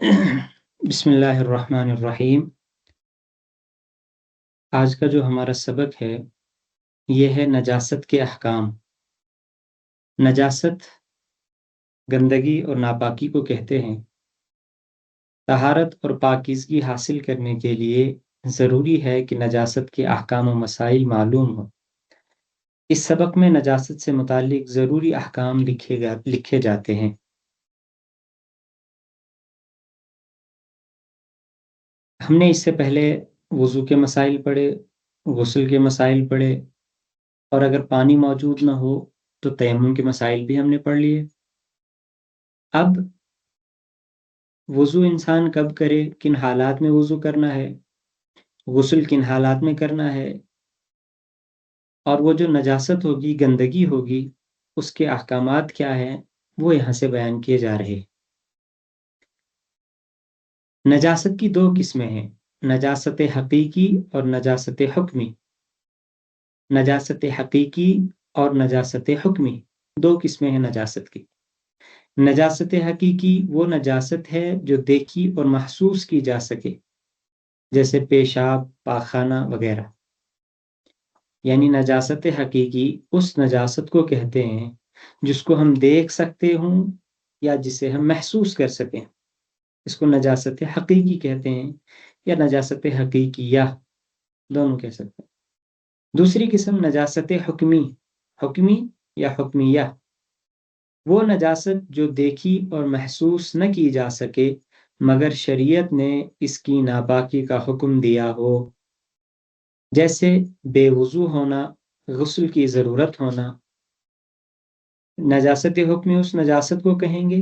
بسم اللہ الرحمن الرحیم۔ آج کا جو ہمارا سبق ہے یہ ہے نجاست کے احکام۔ نجاست گندگی اور ناپاکی کو کہتے ہیں۔ طہارت اور پاکیزگی حاصل کرنے کے لیے ضروری ہے کہ نجاست کے احکام و مسائل معلوم ہوں۔ اس سبق میں نجاست سے متعلق ضروری احکام لکھے جاتے ہیں۔ ہم نے اس سے پہلے وضو کے مسائل پڑھے، غسل کے مسائل پڑھے، اور اگر پانی موجود نہ ہو تو تیمم کے مسائل بھی ہم نے پڑھ لیے۔ اب وضو انسان کب کرے، کن حالات میں وضو کرنا ہے، غسل کن حالات میں کرنا ہے، اور وہ جو نجاست ہوگی، گندگی ہوگی، اس کے احکامات کیا ہیں، وہ یہاں سے بیان کیے جا رہے۔ نجاست کی دو قسمیں ہیں، نجاست حقیقی اور نجاست حکمی۔ نجاست حقیقی اور نجاست حکمی دو قسمیں ہیں نجاست کی۔ نجاست حقیقی وہ نجاست ہے جو دیکھی اور محسوس کی جا سکے، جیسے پیشاب، پاخانہ وغیرہ۔ یعنی نجاست حقیقی اس نجاست کو کہتے ہیں جس کو ہم دیکھ سکتے ہوں یا جسے ہم محسوس کر سکیں، اس کو نجاست حقیقی کہتے ہیں، یا نجاست حقیقیہ دونوں کہہ سکتے ہیں۔ دوسری قسم نجاست حکمی، حکمی یا حکمیہ، وہ نجاست جو دیکھی اور محسوس نہ کی جا سکے مگر شریعت نے اس کی ناپاکی کا حکم دیا ہو، جیسے بے وضو ہونا، غسل کی ضرورت ہونا۔ نجاست حکمی اس نجاست کو کہیں گے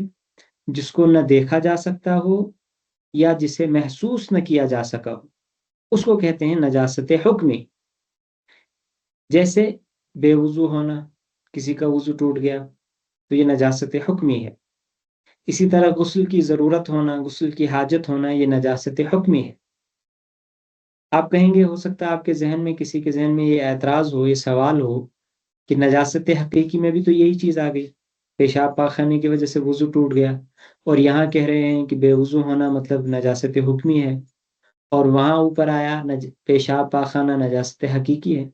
جس کو نہ دیکھا جا سکتا ہو یا جسے محسوس نہ کیا جا سکا ہو، اس کو کہتے ہیں نجاست حکمی۔ جیسے بے وضو ہونا، کسی کا وضو ٹوٹ گیا تو یہ نجاست حکمی ہے۔ اسی طرح غسل کی ضرورت ہونا، غسل کی حاجت ہونا، یہ نجاست حکمی ہے۔ آپ کہیں گے، ہو سکتا ہے آپ کے ذہن میں، کسی کے ذہن میں یہ اعتراض ہو، یہ سوال ہو کہ نجاست حقیقی میں بھی تو یہی چیز آ گئی، پیشاب پاخانے کی وجہ سے وضو ٹوٹ گیا، اور یہاں کہہ رہے ہیں کہ بے وضو ہونا مطلب نجاست حکمی ہے، اور وہاں اوپر آیا پیشاب پاخانہ نجاست حقیقی ہے۔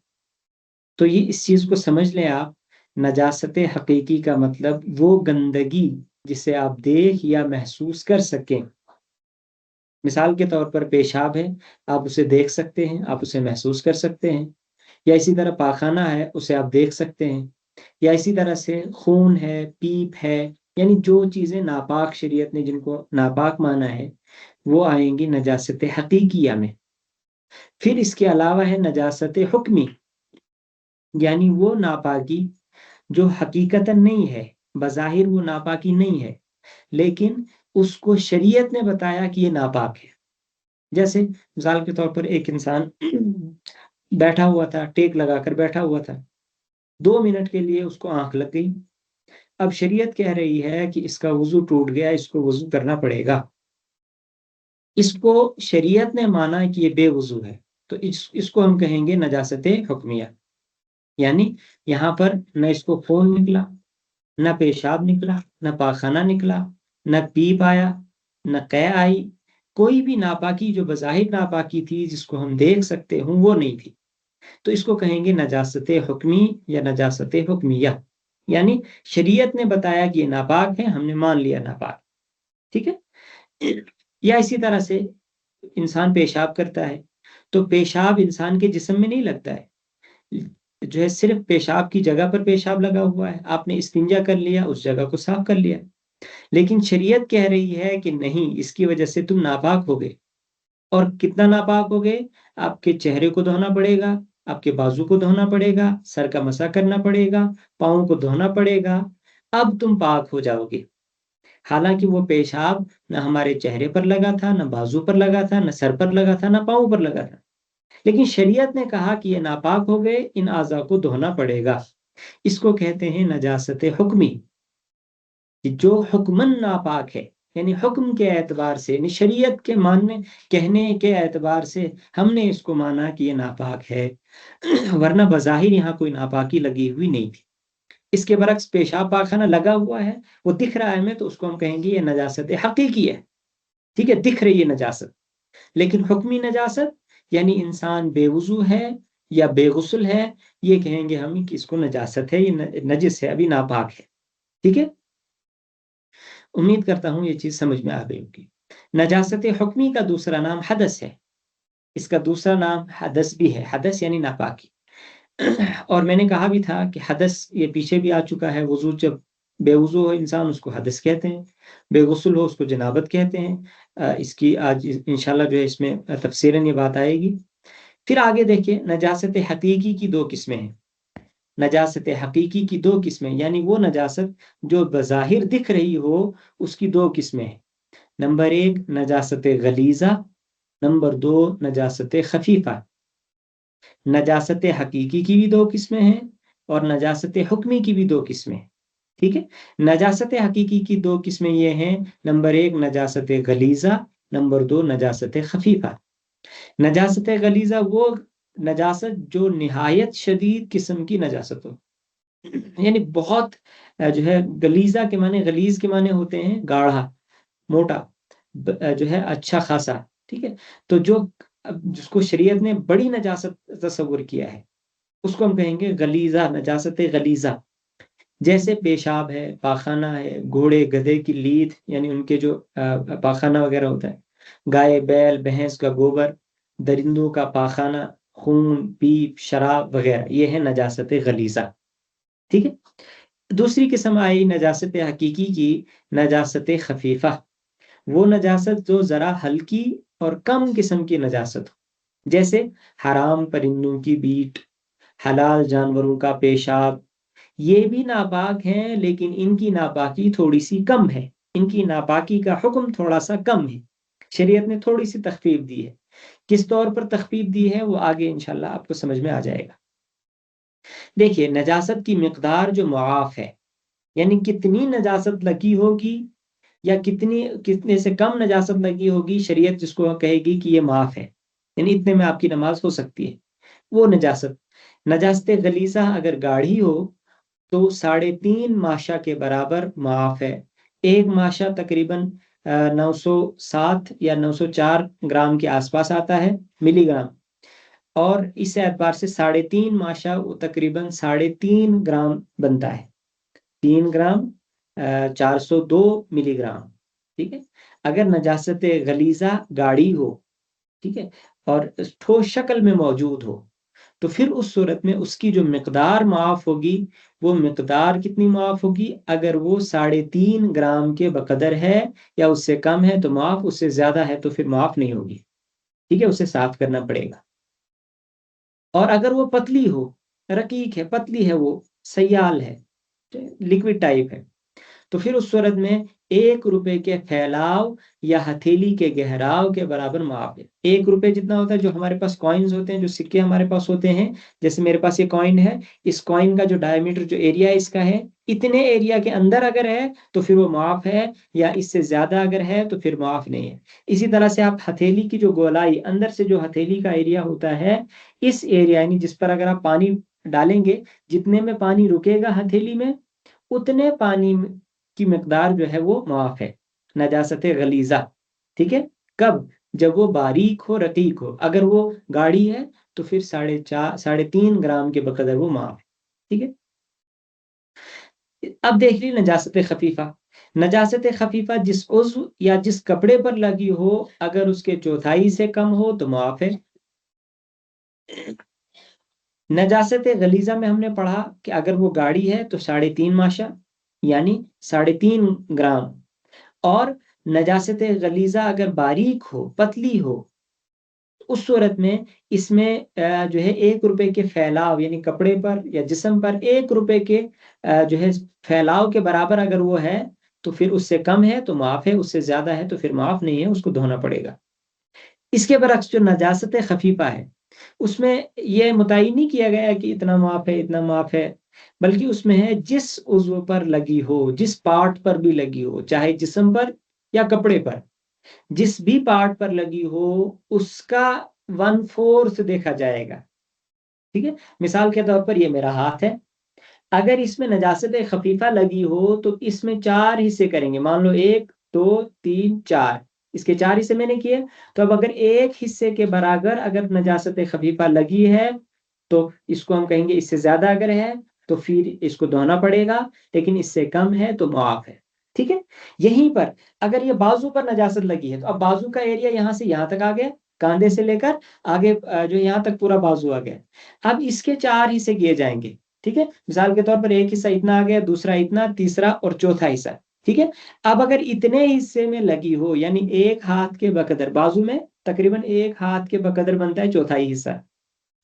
تو یہ اس چیز کو سمجھ لیں آپ، نجاست حقیقی کا مطلب وہ گندگی جسے آپ دیکھ یا محسوس کر سکیں۔ مثال کے طور پر پیشاب ہے، آپ اسے دیکھ سکتے ہیں، آپ اسے محسوس کر سکتے ہیں، یا اسی طرح پاخانہ ہے، اسے آپ دیکھ سکتے ہیں، یا اسی طرح سے خون ہے، پیپ ہے، یعنی جو چیزیں ناپاک شریعت نے جن کو ناپاک مانا ہے وہ آئیں گی نجاست حقیقیہ میں۔ پھر اس کے علاوہ ہے نجاست حکمی، یعنی وہ ناپاکی جو حقیقتاً نہیں ہے، بظاہر وہ ناپاکی نہیں ہے، لیکن اس کو شریعت نے بتایا کہ یہ ناپاک ہے۔ جیسے مثال کے طور پر ایک انسان بیٹھا ہوا تھا، ٹیک لگا کر بیٹھا ہوا تھا، 2 منٹ کے لیے اس کو آنکھ لگ گئی۔ اب شریعت کہہ رہی ہے کہ اس کا وضو ٹوٹ گیا، اس کو وضو کرنا پڑے گا۔ اس کو شریعت نے مانا کہ یہ بے وضو ہے، تو اس کو ہم کہیں گے نجاست حکمیہ۔ یعنی یہاں پر نہ اس کو خون نکلا، نہ پیشاب نکلا، نہ پاخانہ نکلا، نہ پیپ آیا، نہ قے آئی، کوئی بھی ناپاکی جو بظاہر ناپاکی تھی جس کو ہم دیکھ سکتے ہوں وہ نہیں تھی، تو اس کو کہیں گے نجاست حکمی یا نجاست حکمیہ۔ یعنی شریعت نے بتایا کہ یہ ناپاک ہے، ہم نے مان لیا ناپاک، ٹھیک ہے۔ یا اسی طرح سے انسان پیشاب کرتا ہے تو پیشاب انسان کے جسم میں نہیں لگتا ہے، جو ہے صرف پیشاب کی جگہ پر پیشاب لگا ہوا ہے، آپ نے استنجا کر لیا، اس جگہ کو صاف کر لیا، لیکن شریعت کہہ رہی ہے کہ نہیں، اس کی وجہ سے تم ناپاک ہو گئے۔ اور کتنا ناپاک ہو گئے؟ آپ کے چہرے کو دھونا پڑے گا، آپ کے بازو کو دھونا پڑے گا، سر کا مسح کرنا پڑے گا، پاؤں کو دھونا پڑے گا، اب تم پاک ہو جاؤ گے۔ حالانکہ وہ پیشاب نہ ہمارے چہرے پر لگا تھا، نہ بازو پر لگا تھا، نہ سر پر لگا تھا، نہ پاؤں پر لگا تھا، لیکن شریعت نے کہا کہ یہ ناپاک ہو گئے، ان اعضاء کو دھونا پڑے گا۔ اس کو کہتے ہیں نجاست حکمی، جو حکمن ناپاک ہے، یعنی حکم کے اعتبار سے، یعنی شریعت کے ماننے کہنے کے اعتبار سے ہم نے اس کو مانا کہ یہ ناپاک ہے، ورنہ بظاہر یہاں کوئی ناپاکی لگی ہوئی نہیں تھی۔ اس کے برعکس پیشاب پاخانہ لگا ہوا ہے، وہ دکھ رہا ہے ہمیں، تو اس کو ہم کہیں گے یہ نجاست حقیقی ہے۔ ٹھیک ہے، دکھ رہی ہے نجاست. لیکن حکمی نجاست یعنی انسان بے وضو ہے یا بے غسل ہے، یہ کہیں گے ہم کہ اس کو نجاست ہے، یہ نجس ہے، ابھی ناپاک ہے. ٹھیک ہے، امید کرتا ہوں یہ چیز سمجھ میں آ گئی ہوگی. نجاست حکمی کا دوسرا نام حدث ہے. اس کا دوسرا نام حدث بھی ہے. حدث یعنی ناپاکی. اور میں نے کہا بھی تھا کہ حدث یہ پیچھے بھی آ چکا ہے. وضو جب بے وضو ہو انسان اس کو حدث کہتے ہیں، بے غسل ہو اس کو جنابت کہتے ہیں. اس کی آج انشاءاللہ جو ہے اس میں تفصیلاً یہ بات آئے گی. پھر آگے دیکھیں، نجاست حقیقی کی دو قسمیں ہیں. نجاست حقیقی کی دو قسمیں یعنی وہ نجاست جو بظاہر دکھ رہی ہو، اس کی دو قسمیں ہیں. نمبر 1 نجاست غلیظہ، نمبر 2 نجاست خفیفہ. نجاست حقیقی کی بھی دو قسمیں ہیں اور نجاست حکمی کی بھی دو قسمیں ہیں. ٹھیک ہے، نجاست حقیقی کی دو قسمیں یہ ہیں، نمبر 1 نجاست غلیظہ، نمبر 2 نجاست خفیفہ. نجاست غلیظہ وہ نجاست جو نہایت شدید قسم کی نجاست ہو، یعنی بہت جو ہے غلیظہ کے معنی، غلیظ کے معنی ہوتے ہیں گاڑھا، موٹا، جو ہے اچھا خاصا. ٹھیک ہے، تو جس کو شریعت نے بڑی نجاست تصور کیا ہے اس کو ہم کہیں گے غلیظہ، نجاست غلیظہ. جیسے پیشاب ہے، پاخانہ ہے، گھوڑے گدھے کی لیدھ یعنی ان کے جو پاخانہ وغیرہ ہوتا ہے، گائے بیل بھینس کا گوبر، درندوں کا پاخانہ، خون پیپ شراب وغیرہ، یہ ہے نجاست غلیظہ. ٹھیک ہے، دوسری قسم آئی نجاست حقیقی کی، نجاست خفیفہ. وہ نجاست جو ذرا ہلکی اور کم قسم کی نجاست ہو، جیسے حرام پرندوں کی بیٹ، حلال جانوروں کا پیشاب. یہ بھی ناپاک ہیں لیکن ان کی ناپاکی تھوڑی سی کم ہے، ان کی ناپاکی کا حکم تھوڑا سا کم ہے. شریعت نے تھوڑی سی تخفیف دی ہے. کس طور پر تخفیف دی ہے وہ آگے انشاءاللہ آپ کو سمجھ میں آ جائے گا. دیکھیے، نجاست کی مقدار جو معاف ہے، یعنی کتنی نجاست لگی ہوگی یا کتنے سے کم نجاست لگی ہوگی، شریعت جس کو کہے گی کہ یہ معاف ہے، یعنی اتنے میں آپ کی نماز ہو سکتی ہے، وہ نجاست. نجاست غلیظہ اگر گاڑھی ہو تو 3.5 ماشا کے برابر معاف ہے. ایک ماشا تقریباً 907 یا 904 گرام کے آس پاس آتا ہے، ملی گرام. اور اس اعتبار سے 3.5 ماشا تقریباً 3.5 گرام بنتا ہے. 3 گرام 402 ملی گرام. ٹھیک ہے، اگر نجاست غلیظہ گاڑھی ہو، ٹھیک ہے، اور ٹھوس شکل میں موجود ہو، تو پھر اس صورت میں اس کی جو مقدار معاف ہوگی، وہ مقدار کتنی معاف ہوگی؟ اگر وہ 3.5 گرام کے بقدر ہے یا اس سے کم ہے تو معاف، اس سے زیادہ ہے تو پھر معاف نہیں ہوگی. ٹھیک ہے، اسے صاف کرنا پڑے گا. اور اگر وہ پتلی ہو، رقیق ہے، پتلی ہے، وہ سیال ہے، لیکوڈ ٹائپ ہے، تو پھر اس صورت میں 1 روپے کے پھیلاؤ یا ہتھیلی کے گہراؤ کے برابر معاف ہے. 1 روپے جتنا ہوتا ہے، جو ہمارے پاس کوائنز ہوتے ہیں، جو سکے ہمارے پاس ہوتے ہیں، جیسے میرے پاس یہ کوائن ہے، اس کوائن کا جو ڈائیمیٹر، جو ایریا اس کا ہے، اتنے ایریا کے اندر اگر ہے تو پھر وہ معاف ہے، یا اس سے زیادہ اگر ہے تو پھر معاف نہیں ہے. اسی طرح سے آپ ہتھیلی کی جو گولائی، اندر سے جو ہتھیلی کا ایریا ہوتا ہے، اس ایریا یعنی جس پر اگر آپ پانی ڈالیں گے، جتنے میں پانی رکے گا ہتھیلی میں، اتنے پانی کی مقدار جو ہے وہ معاف ہے، نجاست غلیظہ. ٹھیک ہے، کب؟ جب وہ باریک ہو، رقیق ہو. اگر وہ گاڑھی ہے تو پھر 3.5 گرام کے بقدر وہ معاف ہے. ٹھیک ہے، اب دیکھ لی نجاست خفیفہ. نجاست خفیفہ جس عضو یا جس کپڑے پر لگی ہو، اگر اس کے چوتھائی سے کم ہو تو معاف ہے. نجاست غلیظہ میں ہم نے پڑھا کہ اگر وہ گاڑھی ہے تو 3.5 ماشا یعنی 3.5 گرام. اور نجاست غلیظہ اگر باریک ہو، پتلی ہو، اس صورت میں اس میں جو ہے 1 روپے کے پھیلاؤ یعنی کپڑے پر یا جسم پر 1 روپے کے جو ہے پھیلاؤ کے برابر اگر وہ ہے تو پھر اس سے کم ہے تو معاف ہے، اس سے زیادہ ہے تو پھر معاف نہیں ہے، اس کو دھونا پڑے گا. اس کے برعکس جو نجاست خفیفہ ہے، اس میں یہ متعین نہیں کیا گیا کہ اتنا معاف ہے، اتنا معاف ہے، بلکہ اس میں ہے جس عضو پر لگی ہو، جس پارٹ پر بھی لگی ہو، چاہے جسم پر یا کپڑے پر، جس بھی پارٹ پر لگی ہو اس کا 1/4 دیکھا جائے گا. ٹھیک ہے، مثال کے طور پر یہ میرا ہاتھ ہے، اگر اس میں نجاست خفیفہ لگی ہو تو اس میں 4 حصے کریں گے. مان لو 1 2 3 4، اس کے 4 حصے میں نے کیے. تو اب اگر ایک حصے کے برابر اگر نجاست خفیفہ لگی ہے تو اس کو ہم کہیں گے اس سے زیادہ اگر ہے تو پھر اس کو دھونا پڑے گا، لیکن اس سے کم ہے تو معاف ہے. ٹھیک ہے. یہیں پر اگر یہ بازو پر نجاست لگی ہے تو اب بازو کا ایریا یہاں سے یہاں تک آ گیا، کاندھے سے لے کر آگے جو یہاں تک پورا بازو آ گیا. اب اس کے 4 حصے کیے جائیں گے. ٹھیک ہے. مثال کے طور پر ایک حصہ اتنا آ گیا، دوسرا اتنا، تیسرا اور چوتھا حصہ. ٹھیک ہے. اب اگر اتنے حصے میں لگی ہو یعنی ایک ہاتھ کے بقدر، بازو میں تقریباً ایک ہاتھ کے بقدر بنتا ہے چوتھائی حصہ.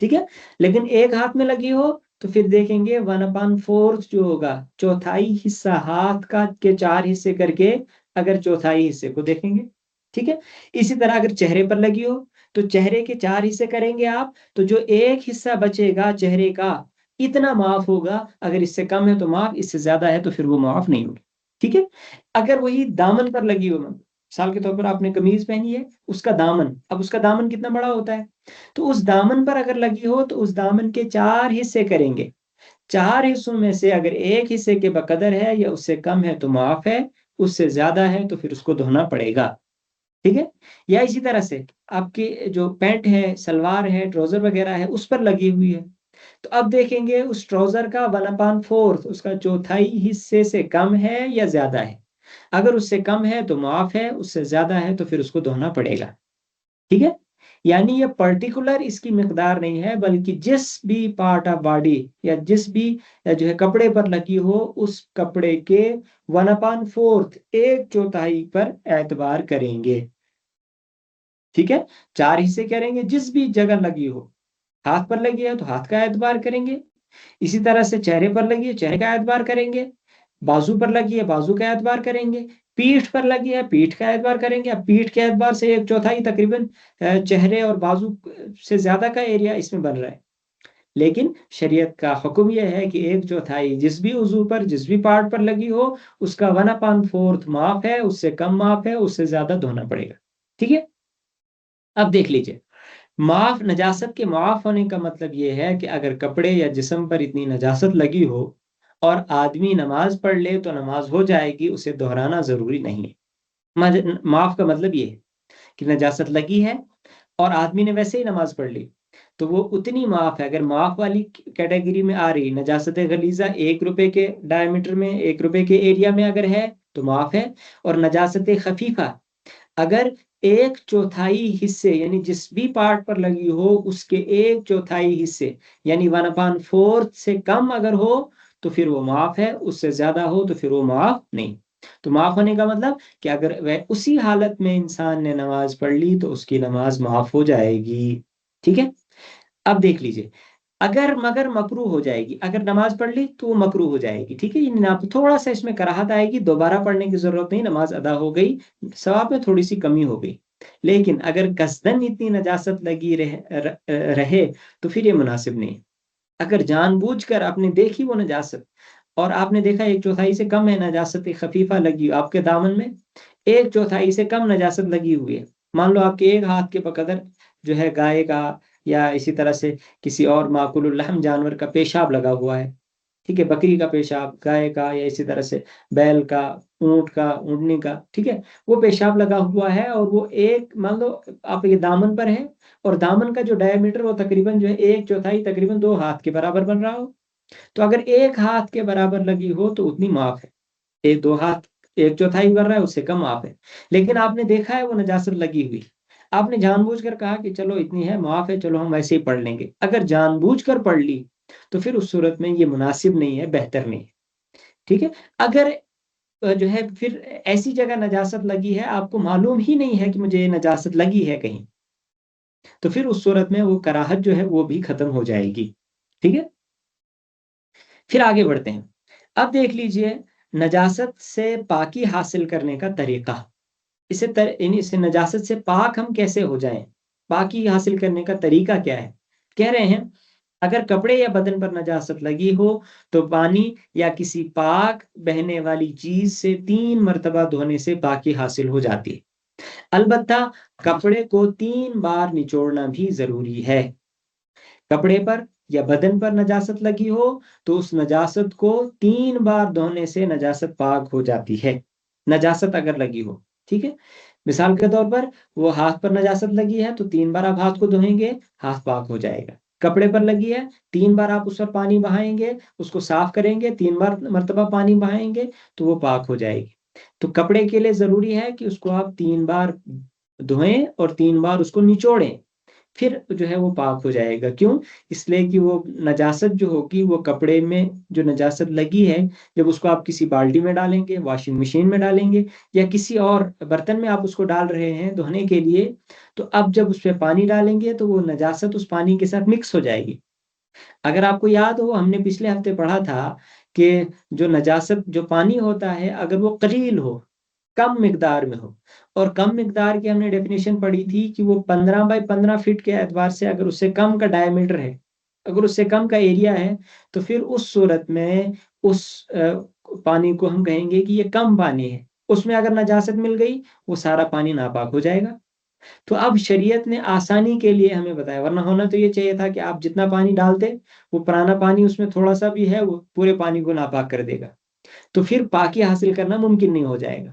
ٹھیک ہے. لیکن ایک ہاتھ میں لگی ہو تو پھر دیکھیں گے 1/4 جو ہوگا، چوتھائی حصہ ہاتھ کا کے 4 حصے کر کے اگر چوتھائی حصے کو دیکھیں گے. ٹھیک ہے. اسی طرح اگر چہرے پر لگی ہو تو چہرے کے 4 حصے کریں گے آپ، تو جو ایک حصہ بچے گا چہرے کا اتنا معاف ہوگا. اگر اس سے کم ہے تو معاف، اس سے زیادہ ہے تو پھر وہ معاف نہیں ہوگی. ٹھیک ہے. اگر وہی دامن پر لگی ہو، مثال کے طور پر آپ نے قمیض پہنی ہے، اس کا دامن، اب اس کا دامن کتنا بڑا ہوتا ہے، تو اس دامن پر اگر لگی ہو تو اس دامن کے 4 حصے کریں گے. 4 حصوں میں سے اگر ایک حصے کے بقدر ہے یا اس سے کم ہے تو معاف ہے، اس سے زیادہ ہے تو پھر اس کو دھونا پڑے گا. ٹھیک ہے. یا اسی طرح سے آپ کی جو پینٹ ہے، سلوار ہے، ٹراؤزر وغیرہ ہے، اس پر لگی ہوئی ہے، تو اب دیکھیں گے اس ٹراؤزر کا 1/4 اس کا چوتھائی حصے سے کم ہے یا زیادہ ہے. اگر اس سے کم ہے تو معاف ہے، اس سے زیادہ ہے تو پھر اس کو دھونا پڑے گا. ٹھیک ہے. یعنی یہ پرٹیکولر اس کی مقدار نہیں ہے، بلکہ جس بھی پارٹ آف باڈی یا جس بھی جو ہے کپڑے پر لگی ہو اس کپڑے کے 1/4 ایک چوتھائی پر اعتبار کریں گے. ٹھیک ہے. 4 حصے کریں گے، جس بھی جگہ لگی ہو. ہاتھ پر لگی ہے تو ہاتھ کا اعتبار کریں گے. اسی طرح سے چہرے پر لگی ہے، چہرے کا اعتبار کریں گے. بازو پر لگی ہے، بازو کا اعتبار کریں گے. پیٹھ پر لگی ہے، پیٹھ کا اعتبار کریں گے. اب پیٹھ کے اعتبار سے ایک چوتھائی تقریباً چہرے اور بازو سے زیادہ کا ایریا اس میں بن رہا ہے. لیکن شریعت کا حکم یہ ہے کہ ایک چوتھائی جس بھی عضو پر، جس بھی پارٹ پر لگی ہو اس کا 1/4 معاف ہے، اس سے کم معاف ہے، اس سے زیادہ دھونا پڑے گا. ٹھیک ہے. اب دیکھ لیجئے، معاف، نجاست کے معاف ہونے کا مطلب یہ ہے کہ اگر کپڑے یا جسم پر اتنی نجاست لگی ہو اور آدمی نماز پڑھ لے تو نماز ہو جائے گی، اسے دہرانا ضروری نہیں ہے. معاف کا مطلب یہ ہے کہ نجاست لگی ہے اور آدمی نے ویسے ہی نماز پڑھ لی تو وہ اتنی معاف ہے. اگر معاف والی کیٹیگری میں آ رہی نجاست غلیظہ 1 روپے کے ڈائیمیٹر میں، 1 روپے کے ایریا میں اگر ہے تو معاف ہے. اور نجاست خفیفہ اگر 1/4 حصے یعنی جس بھی پارٹ پر لگی ہو اس کے 1/4 حصے یعنی 1/4 سے کم اگر ہو تو پھر وہ معاف ہے، اس سے زیادہ ہو تو پھر وہ معاف نہیں. تو معاف ہونے کا مطلب کہ اگر وہ اسی حالت میں انسان نے نماز پڑھ لی تو اس کی نماز معاف ہو جائے گی. ٹھیک ہے. اب دیکھ لیجئے، اگر مگر مکروہ ہو جائے گی، اگر نماز پڑھ لی تو وہ مکروہ ہو جائے گی. ٹھیک ہے. یعنی تھوڑا سا اس میں کراہت آئے گی، دوبارہ پڑھنے کی ضرورت نہیں، نماز ادا ہو گئی، ثواب میں تھوڑی سی کمی ہو گئی. لیکن اگر قصدن اتنی نجاست لگی رہے تو پھر یہ مناسب نہیں. اگر جان بوجھ کر آپ نے دیکھی وہ نجاست اور آپ نے دیکھا 1/4 سے کم ہے، نجاست خفیفہ لگی آپ کے دامن میں 1/4 سے کم نجاست لگی ہوئی ہے، مان لو آپ کے ایک ہاتھ کے بقدر جو ہے گائے کا یا اسی طرح سے کسی اور معقول اللحم جانور کا پیشاب لگا ہوا ہے. ٹھیک ہے. بکری کا پیشاب، گائے کا، یا اسی طرح سے بیل کا، اونٹ کا، اونٹنی کا. ٹھیک ہے. وہ پیشاب لگا ہوا ہے اور وہ ایک مان لو آپ یہ دامن پر ہے اور دامن کا جو ڈائیمیٹر وہ تقریباً جو ہے 1/4 تقریباً 2 ہاتھ کے برابر بن رہا ہو. تو اگر 1 ہاتھ کے برابر لگی ہو تو اتنی معاف ہے. 2 ہاتھ 1/4 بن رہا ہے، اس سے کم معاف ہے. لیکن آپ نے دیکھا ہے وہ نجاست لگی ہوئی، آپ نے جان بوجھ کر کہا کہ چلو اتنی ہے، معاف ہے، چلو ہم ویسے ہی پڑھ لیں گے. اگر جان بوجھ کر پڑھ لی تو پھر اس صورت میں یہ مناسب نہیں ہے، بہتر نہیں ہے. ٹھیک ہے. اگر جو ہے پھر ایسی جگہ نجاست لگی ہے آپ کو معلوم ہی نہیں ہے کہ مجھے یہ نجاست لگی ہے کہیں، تو پھر اس صورت میں وہ کراہت جو ہے وہ بھی ختم ہو جائے گی. ٹھیک ہے. پھر آگے بڑھتے ہیں. اب دیکھ لیجئے نجاست سے پاکی حاصل کرنے کا طریقہ. اسے نجاست سے پاک ہم کیسے ہو جائیں، پاکی حاصل کرنے کا طریقہ کیا ہے. کہہ رہے ہیں اگر کپڑے یا بدن پر نجاست لگی ہو تو پانی یا کسی پاک بہنے والی چیز سے 3 مرتبہ دھونے سے پاکی حاصل ہو جاتی ہے. البتہ کپڑے کو 3 بار نچوڑنا بھی ضروری ہے. کپڑے پر یا بدن پر نجاست لگی ہو تو اس نجاست کو 3 بار دھونے سے نجاست پاک ہو جاتی ہے، نجاست اگر لگی ہو. ٹھیک ہے. مثال کے طور پر وہ ہاتھ پر نجاست لگی ہے تو 3 بار آپ ہاتھ کو دھوئیں گے، ہاتھ پاک ہو جائے گا۔ کپڑے پر لگی ہے، 3 بار آپ اس پر پانی بہائیں گے، اس کو صاف کریں گے، 3 بار مرتبہ پانی بہائیں گے تو وہ پاک ہو جائے گی۔ تو کپڑے کے لیے ضروری ہے کہ اس کو آپ 3 بار دھوئیں اور 3 بار اس کو نچوڑیں، پھر جو ہے وہ پاک ہو جائے گا۔ کیوں؟ اس لیے کہ وہ نجاست جو ہوگی، وہ کپڑے میں جو نجاست لگی ہے، جب اس کو آپ کسی بالٹی میں ڈالیں گے، واشنگ مشین میں ڈالیں گے، یا کسی اور برتن میں آپ اس کو ڈال رہے ہیں دھونے کے لیے، تو اب جب اس پہ پانی ڈالیں گے تو وہ نجاست اس پانی کے ساتھ مکس ہو جائے گی۔ اگر آپ کو یاد ہو، ہم نے پچھلے ہفتے پڑھا تھا کہ جو نجاست جو پانی ہوتا ہے، اگر وہ قلیل ہو، کم مقدار میں ہو، اور کم مقدار کی ہم نے ڈیفینیشن پڑھی تھی کہ وہ 15 x 15 فٹ کے اعتبار سے اگر اس سے کم کا ڈائی میٹر ہے، اگر اس سے کم کا ایریا ہے، تو پھر اس صورت میں اس پانی کو ہم کہیں گے کہ یہ کم پانی ہے، اس میں اگر نجاست مل گئی وہ سارا پانی ناپاک ہو جائے گا۔ تو اب شریعت نے آسانی کے لیے ہمیں بتایا، ورنہ ہونا تو یہ چاہیے تھا کہ آپ جتنا پانی ڈالتے، وہ پرانا پانی اس میں تھوڑا سا بھی ہے وہ پورے پانی کو ناپاک کر دے گا، تو پھر پاکی حاصل کرنا ممکن نہیں ہو جائے گا۔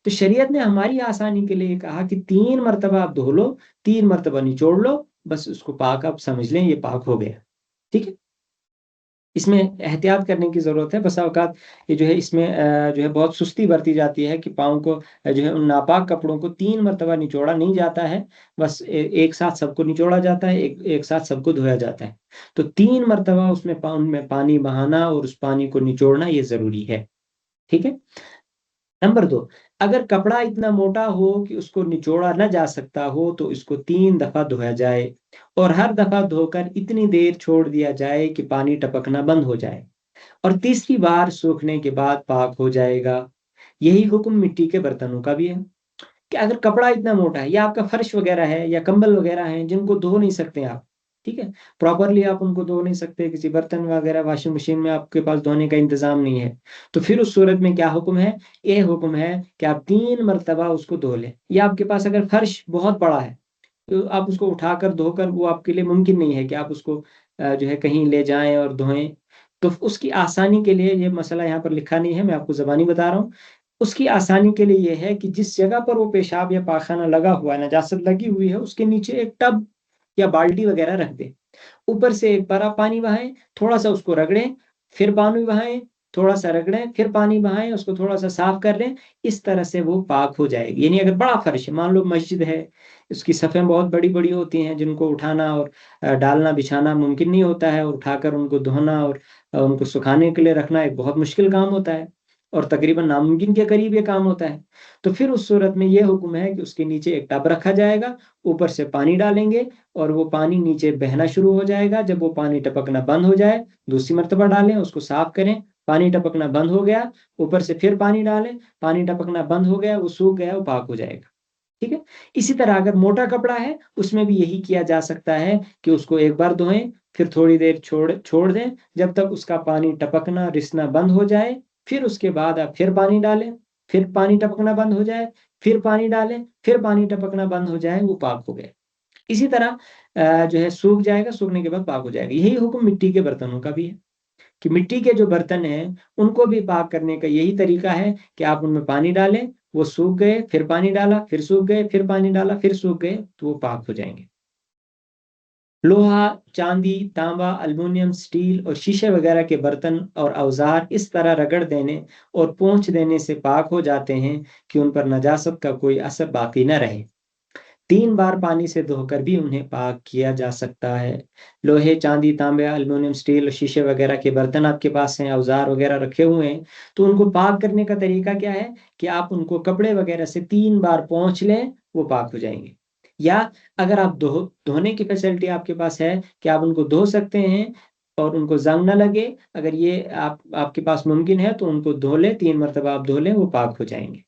تو شریعت نے ہماری آسانی کے لیے کہا کہ 3 مرتبہ آپ دھو لو، 3 مرتبہ نچوڑ لو، بس اس کو پاک آپ سمجھ لیں، یہ پاک ہو گیا۔ ٹھیک ہے؟ اس میں احتیاط کرنے کی ضرورت ہے۔ بسا اوقات یہ جو ہے اس میں جو ہے بہت سستی برتی جاتی ہے کہ پاؤں کو جو ہے ان ناپاک کپڑوں کو 3 مرتبہ نچوڑا نہیں جاتا ہے، بس ایک ساتھ سب کو نچوڑا جاتا ہے، ایک ساتھ سب کو دھویا جاتا ہے۔ تو 3 مرتبہ اس میں پانی بہانا اور اس پانی کو نچوڑنا یہ ضروری ہے۔ ٹھیک ہے؟ نمبر 2، اگر کپڑا اتنا موٹا ہو کہ اس کو نچوڑا نہ جا سکتا ہو تو اس کو 3 دفعہ دھویا جائے، اور ہر دفعہ دھو کر اتنی دیر چھوڑ دیا جائے کہ پانی ٹپکنا بند ہو جائے، اور تیسری بار سوکھنے کے بعد پاک ہو جائے گا۔ یہی حکم مٹی کے برتنوں کا بھی ہے کہ اگر کپڑا اتنا موٹا ہے، یا آپ کا فرش وغیرہ ہے یا کمبل وغیرہ ہیں جن کو دھو نہیں سکتے آپ، ٹھیک ہے، پراپرلی آپ ان کو دھو نہیں سکتے، کسی برتن وغیرہ واشنگ مشین میں آپ کے پاس دھونے کا انتظام نہیں ہے، تو پھر اس صورت میں کیا حکم ہے؟ یہ حکم ہے کہ آپ 3 مرتبہ اس کو دھو لیں۔ یا آپ کے پاس اگر فرش بہت بڑا ہے تو آپ اس کو اٹھا کر دھو کر، وہ آپ کے لیے ممکن نہیں ہے کہ آپ اس کو جو ہے کہیں لے جائیں اور دھوئیں، تو اس کی آسانی کے لیے، یہ مسئلہ یہاں پر لکھا نہیں ہے، میں آپ کو زبانی بتا رہا ہوں، اس کی آسانی کے لیے یہ ہے کہ جس جگہ پر وہ پیشاب یا پاخانہ لگا ہوا ہے، نجاست لگی ہوئی ہے، اس کے نیچے ایک ٹب یا بالٹی وغیرہ رکھ دیں، اوپر سے ایک بار آپ پانی بہائیں، تھوڑا سا اس کو رگڑیں، پھر پانی بہائیں، تھوڑا سا رگڑیں، پھر پانی بہائیں، اس کو تھوڑا سا صاف کر لیں، اس طرح سے وہ پاک ہو جائے گی۔ یعنی اگر بڑا فرش ہے، مان لو مسجد ہے، اس کی صفیں بہت بڑی بڑی ہوتی ہیں جن کو اٹھانا اور ڈالنا بچھانا ممکن نہیں ہوتا ہے، اور اٹھا کر ان کو دھونا اور ان کو سکھانے کے لیے رکھنا ایک بہت مشکل کام ہوتا ہے، اور تقریباً ناممکن کے قریب یہ کام ہوتا ہے، تو پھر اس صورت میں یہ حکم ہے کہ اس کے نیچے ایک ٹب رکھا جائے گا، اوپر سے پانی ڈالیں گے، اور وہ پانی نیچے بہنا شروع ہو جائے گا۔ جب وہ پانی ٹپکنا بند ہو جائے، دوسری مرتبہ ڈالیں، اس کو صاف کریں، پانی ٹپکنا بند ہو گیا، اوپر سے پھر پانی ڈالیں، پانی ٹپکنا بند ہو گیا، وہ سوکھ گیا، وہ پاک ہو جائے گا۔ ٹھیک ہے؟ اسی طرح اگر موٹا کپڑا ہے، اس میں بھی یہی کیا جا سکتا ہے کہ اس کو ایک بار دھوئیں، پھر تھوڑی دیر چھوڑ دیں جب تک اس کا پانی ٹپکنا رسنا بند ہو جائے، پھر اس کے بعد آپ پھر پانی ڈالیں، پھر پانی ٹپکنا بند ہو جائے، پھر پانی ڈالیں، پھر پانی ٹپکنا بند ہو جائے، وہ پاک ہو گئے۔ اسی طرح جو ہے سوکھ جائے گا، سوکھنے کے بعد پاک ہو جائے گا۔ یہی حکم مٹی کے برتنوں کا بھی ہے کہ مٹی کے جو برتن ہیں ان کو بھی پاک کرنے کا یہی طریقہ ہے کہ آپ ان میں پانی ڈالیں، وہ سوکھ گئے، پھر پانی ڈالا، پھر سوکھ گئے، پھر پانی ڈالا، پھر سوکھ گئے، تو وہ پاک ہو جائیں گے۔ لوہا، چاندی، تانبا، الومینیم، سٹیل اور شیشے وغیرہ کے برتن اور اوزار اس طرح رگڑ دینے اور پونچھ دینے سے پاک ہو جاتے ہیں کہ ان پر نجاست کا کوئی اثر باقی نہ رہے۔ 3 بار پانی سے دھو کر بھی انہیں پاک کیا جا سکتا ہے۔ لوہے، چاندی، تانبے، الومینیم، سٹیل اور شیشے وغیرہ کے برتن آپ کے پاس ہیں، اوزار وغیرہ رکھے ہوئے ہیں، تو ان کو پاک کرنے کا طریقہ کیا ہے کہ آپ ان کو کپڑے وغیرہ سے 3 بار پونچھ لیں، وہ پاک ہو جائیں گے۔ یا اگر آپ دھونے کی فیسلٹی آپ کے پاس ہے کہ آپ ان کو دھو سکتے ہیں اور ان کو زنگ نہ لگے، اگر یہ آپ کے پاس ممکن ہے تو ان کو دھو لیں، 3 مرتبہ آپ دھو لیں، وہ پاک ہو جائیں گے۔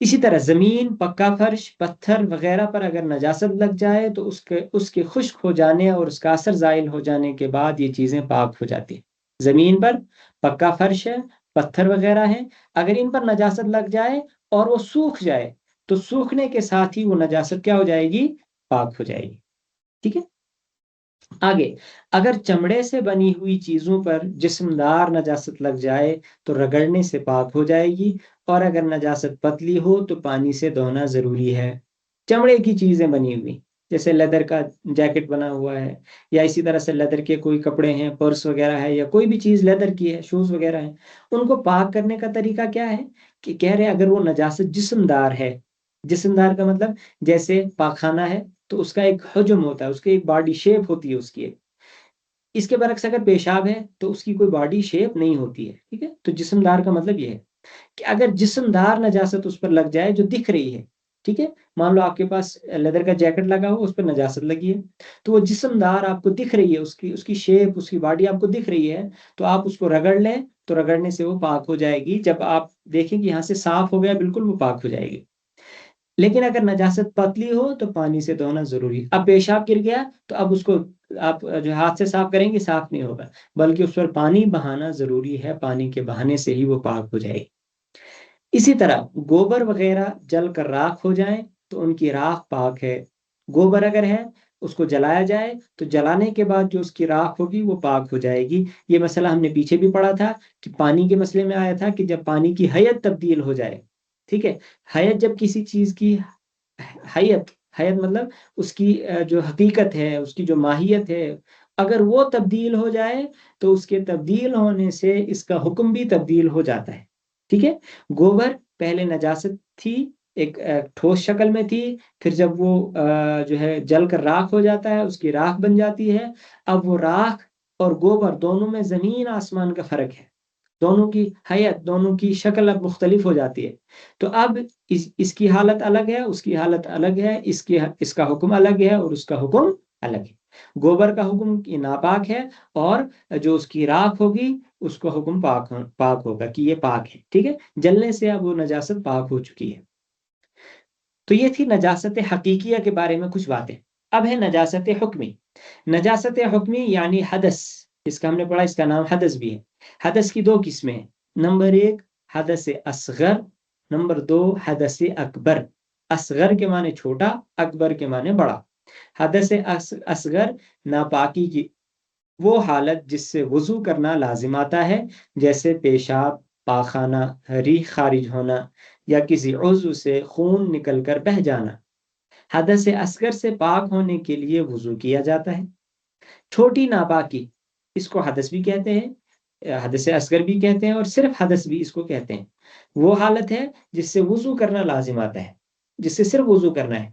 اسی طرح زمین، پکا فرش، پتھر وغیرہ پر اگر نجاست لگ جائے تو اس کے خشک ہو جانے اور اس کا اثر زائل ہو جانے کے بعد یہ چیزیں پاک ہو جاتی ہیں۔ زمین پر پکا فرش ہے، پتھر وغیرہ ہیں، اگر ان پر نجاست لگ جائے اور وہ سوکھ جائے تو سوکھنے کے ساتھ ہی وہ نجاست کیا ہو جائے گی؟ پاک ہو جائے گی۔ ٹھیک ہے؟ آگے، اگر چمڑے سے بنی ہوئی چیزوں پر جسمدار نجاست لگ جائے تو رگڑنے سے پاک ہو جائے گی، اور اگر نجاست پتلی ہو تو پانی سے دھونا ضروری ہے۔ چمڑے کی چیزیں بنی ہوئی، جیسے لیدر کا جیکٹ بنا ہوا ہے، یا اسی طرح سے لیدر کے کوئی کپڑے ہیں، پرس وغیرہ ہے، یا کوئی بھی چیز لیدر کی ہے، شوز وغیرہ ہیں، ان کو پاک کرنے کا طریقہ کیا ہے کہ کہہ رہے ہیں اگر وہ نجاست جسمدار ہے، جسمدار کا مطلب جیسے پاکخانہ ہے تو اس کا ایک حجم ہوتا ہے، اس کی ایک باڈی شیپ ہوتی ہے اس کی، اس کے برعکس اگر پیشاب ہے تو اس کی کوئی باڈی شیپ نہیں ہوتی ہے، ٹھیک ہے۔ تو جسمدار کا مطلب یہ ہے کہ اگر جسمدار نجاست اس پر لگ جائے جو دکھ رہی ہے، ٹھیک ہے، مان لو آپ کے پاس لیدر کا جیکٹ لگا ہو، اس پر نجاست لگی ہے، تو وہ جسمدار آپ کو دکھ رہی ہے، اس کی شیپ، اس کی باڈی آپ کو دکھ رہی ہے، تو آپ اس کو رگڑ لیں، تو رگڑنے سے وہ پاک ہو جائے گی۔ جب آپ دیکھیں کہ یہاں سے صاف ہو گیا بالکل، وہ پاک ہو جائے گی۔ لیکن اگر نجاست پتلی ہو تو پانی سے دھونا ضروری ہے۔ اب پیشاب گر گیا تو اب اس کو آپ جو ہاتھ سے صاف کریں گے صاف نہیں ہوگا، بلکہ اس پر پانی بہانا ضروری ہے، پانی کے بہانے سے ہی وہ پاک ہو جائے گی۔ اسی طرح گوبر وغیرہ جل کر راکھ ہو جائیں تو ان کی راکھ پاک ہے۔ گوبر اگر ہے اس کو جلایا جائے تو جلانے کے بعد جو اس کی راکھ ہوگی وہ پاک ہو جائے گی۔ یہ مسئلہ ہم نے پیچھے بھی پڑھا تھا کہ پانی کے مسئلے میں آیا تھا کہ جب پانی کی حیت تبدیل ہو جائے، ٹھیک ہے، حیت جب کسی چیز کی حیت، حیت مطلب اس کی جو حقیقت ہے، اس کی جو ماہیت ہے، اگر وہ تبدیل ہو جائے تو اس کے تبدیل ہونے سے اس کا حکم بھی تبدیل ہو جاتا ہے، ٹھیک ہے۔ گوبر پہلے نجاست تھی، ایک ٹھوس شکل میں تھی، پھر جب وہ جو ہے جل کر راکھ ہو جاتا ہے، اس کی راکھ بن جاتی ہے۔ اب وہ راکھ اور گوبر دونوں میں زمین آسمان کا فرق ہے، دونوں کی حیت، دونوں کی شکل اب مختلف ہو جاتی ہے۔ تو اب اس کی حالت الگ ہے، اس کی حالت الگ ہے، اس کا حکم الگ ہے اور اس کا حکم الگ ہے۔ گوبر کا حکم کی ناپاک ہے، اور جو اس کی راکھ ہوگی اس کا حکم پاک ہوگا کہ یہ پاک ہے، ٹھیک ہے۔ جلنے سے اب وہ نجاست پاک ہو چکی ہے۔ تو یہ تھی نجاست حقیقیہ کے بارے میں کچھ باتیں۔ اب ہے نجاست حکمی۔ نجاست حکمی یعنی حدث، اس کا ہم نے پڑھا، اس کا نام حدث بھی ہے۔ حدث کی دو قسمیں ہیں، نمبر ایک حدث اصغر، نمبر دو حدث اکبر۔ اصغر کے معنی چھوٹا، اکبر کے معنی بڑا۔ حدث اصغر ناپاکی کی وہ حالت جس سے وضو کرنا لازم آتا ہے، جیسے پیشاب، پاخانہ، ریح خارج ہونا، یا کسی عضو سے خون نکل کر بہہ جانا۔ حدث اصغر سے پاک ہونے کے لیے وضو کیا جاتا ہے۔ چھوٹی ناپاکی، اس کو حدث بھی کہتے ہیں، حدث اصغر بھی کہتے ہیں، اور صرف حدث بھی اس کو کہتے ہیں۔ وہ حالت ہے جس سے وضو کرنا لازم آتا ہے، جس سے صرف وضو کرنا ہے۔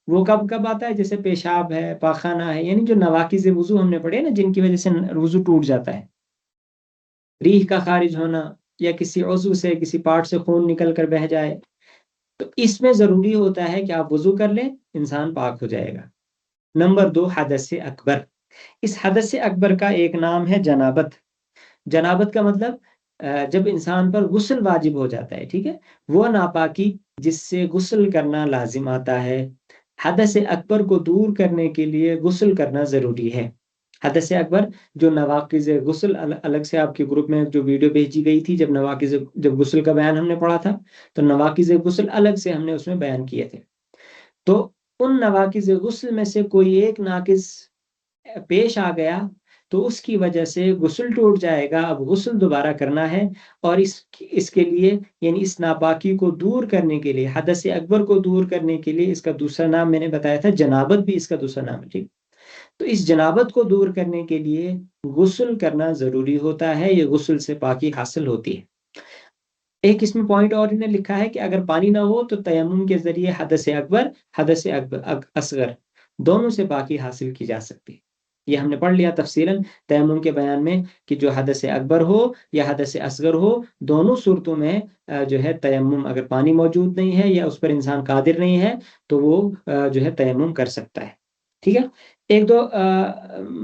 وہ کب کب آتا ہے؟ جیسے پیشاب ہے، پاخانہ ہے، یعنی جو نواقض وضو ہم نے پڑھے نا، جن کی وجہ سے وضو ٹوٹ جاتا ہے، ریح کا خارج ہونا، یا کسی عضو سے، کسی پارٹ سے خون نکل کر بہہ جائے، تو اس میں ضروری ہوتا ہے کہ آپ وضو کر لیں، انسان پاک ہو جائے گا۔ نمبر دو حدث اکبر۔ اس حدث اکبر کا ایک نام ہے جنابت۔ جنابت کا مطلب جب انسان پر غسل واجب ہو جاتا ہے، ٹھیک ہے، وہ ناپاکی جس سے غسل کرنا لازم آتا ہے۔ حدث اکبر کو دور کرنے کے لیے غسل کرنا ضروری ہے۔ حدث اکبر جو نواقض غسل، الگ سے آپ کے گروپ میں جو ویڈیو بھیجی گئی تھی، جب غسل کا بیان ہم نے پڑھا تھا، تو نواقض غسل الگ سے ہم نے اس میں بیان کیے تھے۔ تو ان نواقض غسل میں سے کوئی ایک ناقص پیش آ گیا تو اس کی وجہ سے غسل ٹوٹ جائے گا، اب غسل دوبارہ کرنا ہے، اور اس کے لیے، یعنی اس ناپاکی کو دور کرنے کے لیے، حدث اکبر کو دور کرنے کے لیے، اس کا دوسرا نام میں نے بتایا تھا جنابت بھی اس کا دوسرا نام ہے، ٹھیک۔ تو اس جنابت کو دور کرنے کے لیے غسل کرنا ضروری ہوتا ہے، یہ غسل سے پاکی حاصل ہوتی ہے۔ ایک اس میں پوائنٹ اور انہیں لکھا ہے کہ اگر پانی نہ ہو تو تیمم کے ذریعے حدث اکبر، حدث اصغر دونوں سے پاکی حاصل کی جا سکتی ہے۔ یہ ہم نے پڑھ لیا تفصیلاً تیمم کے بیان میں کہ جو حدث اکبر ہو یا حدث اصغر ہو، دونوں صورتوں میں جو ہے تیمم، اگر پانی موجود نہیں ہے یا اس پر انسان قادر نہیں ہے تو وہ جو ہے تیمم کر سکتا ہے، ٹھیک ہے۔ ایک دو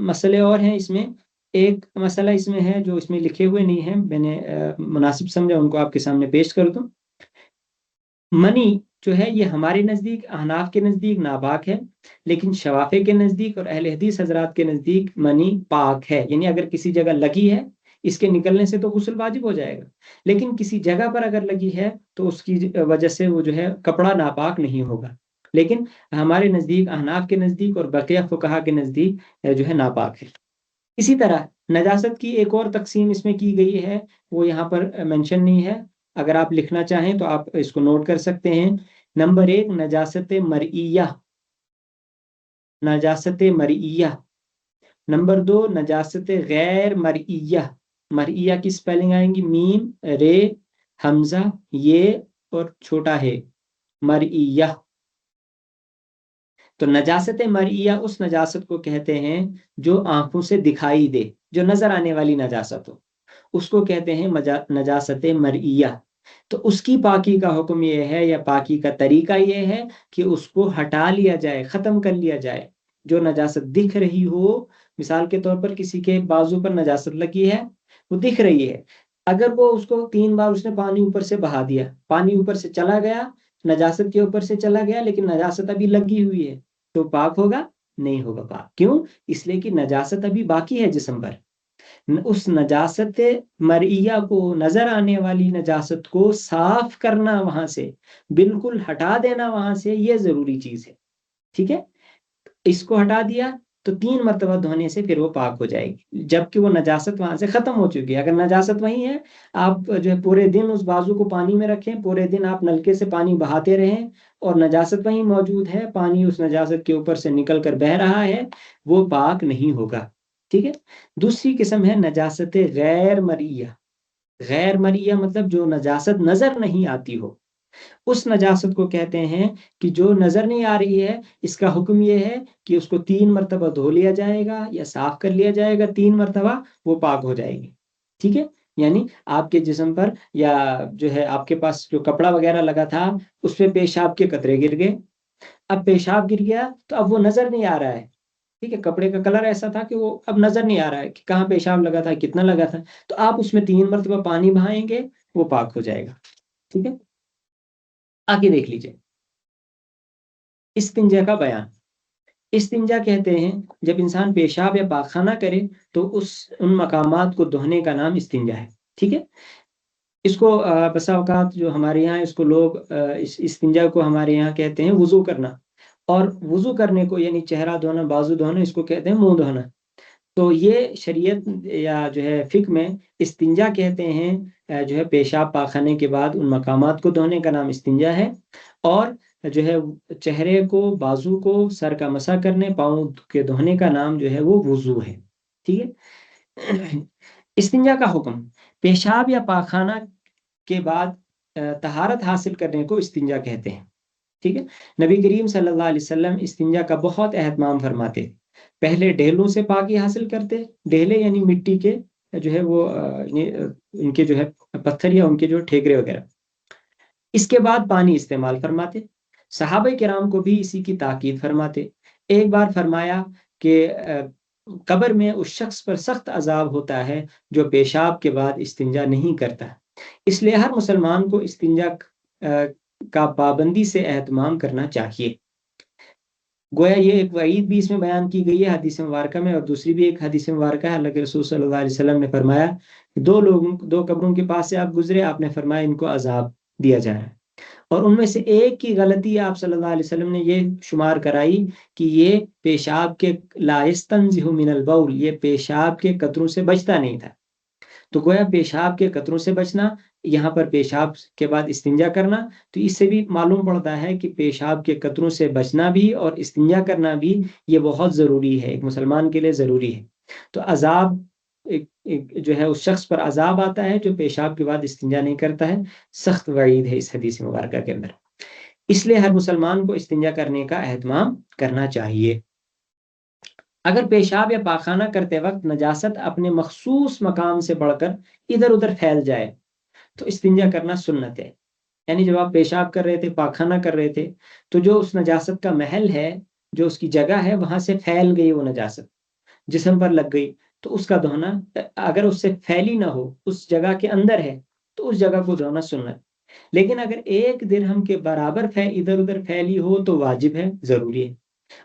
مسئلے اور ہیں اس میں۔ ایک مسئلہ اس میں ہے جو اس میں لکھے ہوئے نہیں ہیں، میں نے مناسب سمجھا ان کو آپ کے سامنے پیش کر دوں۔ منی جو ہے یہ ہمارے نزدیک، احناف کے نزدیک ناپاک ہے، لیکن شوافی کے نزدیک اور اہل حدیث حضرات کے نزدیک منی پاک ہے، یعنی اگر کسی جگہ لگی ہے، اس کے نکلنے سے تو غسل واجب ہو جائے گا، لیکن کسی جگہ پر اگر لگی ہے تو اس کی وجہ سے وہ جو ہے کپڑا ناپاک نہیں ہوگا۔ لیکن ہمارے نزدیک، احناف کے نزدیک اور بقیہ فقہا کے نزدیک جو ہے ناپاک ہے۔ اسی طرح نجاست کی ایک اور تقسیم اس میں کی گئی ہے، وہ یہاں پر مینشن نہیں ہے، اگر آپ لکھنا چاہیں تو آپ اس کو نوٹ کر سکتے ہیں۔ نمبر 1 نجاست مرئیہ، نجاست مرئیہ۔ نمبر 2 نجاست غیر مرئیہ، مرئیہ کی سپیلنگ آئیں گی میم رے حمزہ یہ اور چھوٹا ہے، مرئیہ۔ تو نجاست مرئیہ اس نجاست کو کہتے ہیں جو آنکھوں سے دکھائی دے، جو نظر آنے والی نجاست ہو، اس کو کہتے ہیں نجاست مرئیہ۔ تو اس کی پاکی کا حکم یہ ہے، یا پاکی کا طریقہ یہ ہے کہ اس کو ہٹا لیا جائے، ختم کر لیا جائے۔ جو نجاست دکھ رہی ہو، مثال کے طور پر کسی کے بازو پر نجاست لگی ہے، وہ دکھ رہی ہے، اگر وہ اس کو 3 بار اس نے پانی اوپر سے بہا دیا، پانی اوپر سے چلا گیا، نجاست کے اوپر سے چلا گیا، لیکن نجاست ابھی لگی ہوئی ہے، تو پاک ہوگا؟ نہیں ہوگا پاک۔ کیوں؟ اس لیے کہ نجاست ابھی باقی ہے جسم پر۔ اس نجاست مرئیہ کو، نظر آنے والی نجاست کو صاف کرنا، وہاں سے بالکل ہٹا دینا وہاں سے، یہ ضروری چیز ہے۔ ٹھیک ہے، اس کو ہٹا دیا تو 3 مرتبہ دھونے سے پھر وہ پاک ہو جائے گی، جبکہ وہ نجاست وہاں سے ختم ہو چکی ہے۔ اگر نجاست وہیں ہے، آپ جو ہے پورے دن اس بازو کو پانی میں رکھیں، پورے دن آپ نلکے سے پانی بہاتے رہیں اور نجاست وہیں موجود ہے، پانی اس نجاست کے اوپر سے نکل کر بہہ رہا ہے، وہ پاک نہیں ہوگا۔ ٹھیک ہے۔ دوسری قسم ہے نجاست غیر مرئیہ۔ غیر مرئیہ مطلب جو نجاست نظر نہیں آتی ہو، اس نجاست کو کہتے ہیں کہ جو نظر نہیں آ رہی ہے، اس کا حکم یہ ہے کہ اس کو 3 مرتبہ دھو لیا جائے گا یا صاف کر لیا جائے گا، 3 مرتبہ، وہ پاک ہو جائے گی۔ ٹھیک ہے، یعنی آپ کے جسم پر یا جو ہے آپ کے پاس جو کپڑا وغیرہ لگا تھا، اس پہ پیشاب کے قطرے گر گئے، اب پیشاب گر گیا تو اب وہ نظر نہیں آ رہا ہے۔ ٹھیک ہے، کپڑے کا کلر ایسا تھا کہ وہ اب نظر نہیں آ رہا ہے کہ کہاں پیشاب لگا تھا، کتنا لگا تھا، تو آپ اس میں 3 مرتبہ پانی بہائیں گے، وہ پاک ہو جائے گا۔ ٹھیک ہے، آگے دیکھ لیجئے استنجا کا بیان۔ استنجا کہتے ہیں جب انسان پیشاب یا پاخانہ کرے تو ان مقامات کو دہنے کا نام استنجا ہے۔ ٹھیک ہے، اس کو بسا اوقات جو ہمارے یہاں اس کو لوگ اس استنجا کو ہمارے یہاں کہتے ہیں وضو کرنا، اور وضو کرنے کو یعنی چہرہ دھونا، بازو دھونا، اس کو کہتے ہیں منہ دھونا۔ تو یہ شریعت یا جو ہے فقہ میں استنجا کہتے ہیں جو ہے پیشاب پاخانے کے بعد ان مقامات کو دھونے کا نام استنجا ہے، اور جو ہے چہرے کو، بازو کو، سر کا مسح کرنے، پاؤں کے دھونے کا نام جو ہے وہ وضو ہے۔ ٹھیک ہے، استنجا کا حکم، پیشاب یا پاخانہ کے بعد طہارت حاصل کرنے کو استنجا کہتے ہیں۔ ٹھیک ہے، نبی کریم صلی اللہ علیہ وسلم استنجا کا بہت اہتمام فرماتے، پہلے ڈھیلوں سے پاکی حاصل کرتے، ڈھیلے یعنی مٹی کے جو ہے وہ ان کے جو ہے پتھر یا ان کے جو ٹھیکرے وغیرہ، اس کے بعد پانی استعمال فرماتے۔ صحابہ کرام کو بھی اسی کی تاکید فرماتے۔ ایک بار فرمایا کہ قبر میں اس شخص پر سخت عذاب ہوتا ہے جو پیشاب کے بعد استنجا نہیں کرتا، اس لیے ہر مسلمان کو استنجا کا پابندی سے اہتمام کرنا چاہیے۔ گویا یہ ایک وعید بھی اس میں بیان کی گئی ہے حدیث مبارکہ میں، اور دوسری بھی ایک حدیث مبارکہ ہے، اللہ کے رسول صلی اللہ علیہ وسلم نے فرمایا کہ 2 قبروں کے پاس سے آپ گزرے، آپ نے فرمایا ان کو عذاب دیا جا رہا ہے، اور ان میں سے ایک کی غلطی آپ صلی اللہ علیہ وسلم نے یہ شمار کرائی کہ یہ پیشاب کے لا یستنزہ من البول، یہ پیشاب کے قطروں سے بچتا نہیں تھا۔ تو گویا پیشاب کے قطروں سے بچنا، یہاں پر پیشاب کے بعد استنجا کرنا، تو اس سے بھی معلوم پڑتا ہے کہ پیشاب کے قطروں سے بچنا بھی اور استنجا کرنا بھی یہ بہت ضروری ہے، ایک مسلمان کے لیے ضروری ہے۔ تو عذاب جو ہے اس شخص پر عذاب آتا ہے جو پیشاب کے بعد استنجا نہیں کرتا ہے، سخت وعید ہے اس حدیث مبارکہ کے اندر۔ اس لیے ہر مسلمان کو استنجا کرنے کا اہتمام کرنا چاہیے۔ اگر پیشاب یا پاخانہ کرتے وقت نجاست اپنے مخصوص مقام سے بڑھ کر ادھر ادھر پھیل جائے تو استنجا کرنا سنت ہے۔ یعنی جب آپ پیشاب کر رہے تھے، پاخانہ کر رہے تھے، تو جو اس نجاست کا محل ہے، جو اس کی جگہ ہے، وہاں سے پھیل گئی وہ نجاست، جسم پر لگ گئی، تو اس کا دھونا، اگر اس سے پھیلی نہ ہو، اس جگہ کے اندر ہے، تو اس جگہ کو دھونا سنت۔ لیکن اگر 1 درہم کے برابر ادھر ادھر پھیلی ہو تو واجب ہے، ضروری ہے،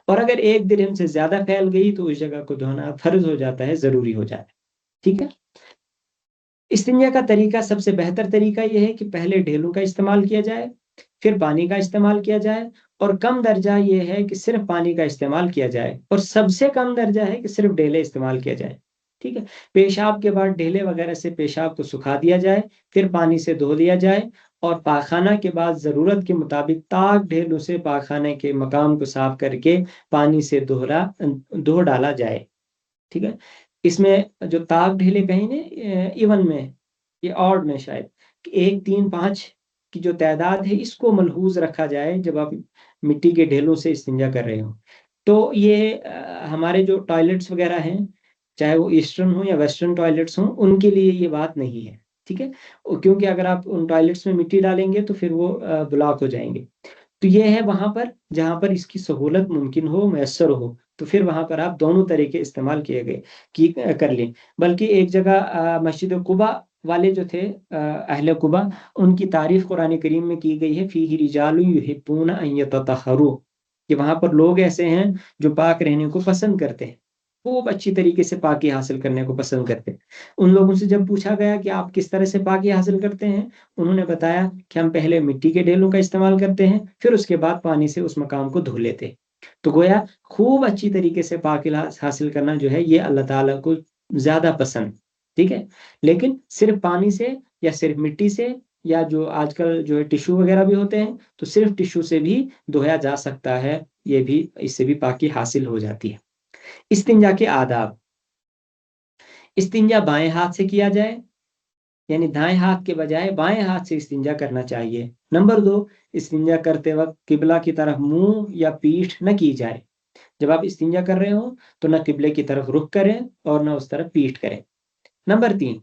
اور اگر 1 درہم سے زیادہ پھیل گئی تو اس جگہ کو دھونا فرض ہو جاتا ہے، ضروری ہو جاتا ہے۔ ٹھیک ہے، استنجا کا طریقہ، سب سے بہتر طریقہ یہ ہے کہ پہلے ڈھیلوں کا استعمال کیا جائے، پھر پانی کا استعمال کیا جائے، اور کم درجہ یہ ہے کہ صرف پانی کا استعمال کیا جائے، اور سب سے کم درجہ ہے کہ صرف ڈھیلے استعمال کیا جائے، ٹھیک ہے۔ پیشاب کے بعد ڈھیلے وغیرہ سے پیشاب کو سکھا دیا جائے، پھر پانی سے دھو لیا جائے، اور پاخانہ کے بعد ضرورت کے مطابق تاک ڈھیلوں سے پاخانے کے مقام کو صاف کر کے پانی سے دھو ڈالا جائے، ٹھیک ہے۔ اس میں جو تاک ڈھیلے کہیں نے ایون میں، یہ آڈ میں شاید، کہ 1 3 5 کی جو تعداد ہے اس کو ملحوظ رکھا جائے جب آپ مٹی کے ڈھیلوں سے استنجا کر رہے ہوں۔ تو یہ ہمارے جو ٹوائلٹس وغیرہ ہیں، چاہے وہ ایسٹرن ہوں یا ویسٹرن ٹوائلٹس ہوں، ان کے لیے یہ بات نہیں ہے، ٹھیک ہے، کیونکہ اگر آپ ان ٹوائلٹس میں مٹی ڈالیں گے تو پھر وہ بلاک ہو جائیں گے۔ تو یہ ہے وہاں پر جہاں پر اس کی سہولت ممکن ہو، میسر ہو، تو پھر وہاں پر آپ دونوں طریقے استعمال کر لیں۔ بلکہ ایک جگہ مسجد قباء والے جو تھے اہل قباء، ان کی تعریف قرآن کریم میں کی گئی ہے، فیہ رجال یحبون ان یتطہروا، کہ وہاں پر لوگ ایسے ہیں جو پاک رہنے کو پسند کرتے ہیں، خوب اچھی طریقے سے پاکی حاصل کرنے کو پسند کرتے ہیں۔ ان لوگوں سے جب پوچھا گیا کہ آپ کس طرح سے پاکی حاصل کرتے ہیں، انہوں نے بتایا کہ ہم پہلے مٹی کے ڈھیلوں کا استعمال کرتے ہیں، پھر اس کے بعد پانی سے اس مقام کو دھو لیتے ہیں۔ تو گویا خوب اچھی طریقے سے پاکی حاصل کرنا جو ہے یہ اللہ تعالیٰ کو زیادہ پسند، ٹھیک ہے۔ لیکن صرف پانی سے یا صرف مٹی سے، یا جو آج کل جو ہے ٹشو وغیرہ بھی ہوتے ہیں، تو صرف ٹشو سے بھی دھویا جا سکتا ہے، یہ بھی اس سے بھی پاکی حاصل ہو جاتی ہے۔ استنجا کے آداب: استنجا بائیں ہاتھ سے کیا جائے، یعنی دائیں ہاتھ کے بجائے بائیں ہاتھ سے استنجا کرنا چاہیے۔ نمبر 2، استنجا کرتے وقت قبلہ کی طرف منہ یا پیٹھ نہ کی جائے۔ جب آپ استنجا کر رہے ہوں تو نہ قبلے کی طرف رخ کریں اور نہ اس طرف پیٹھ کریں۔ نمبر 3،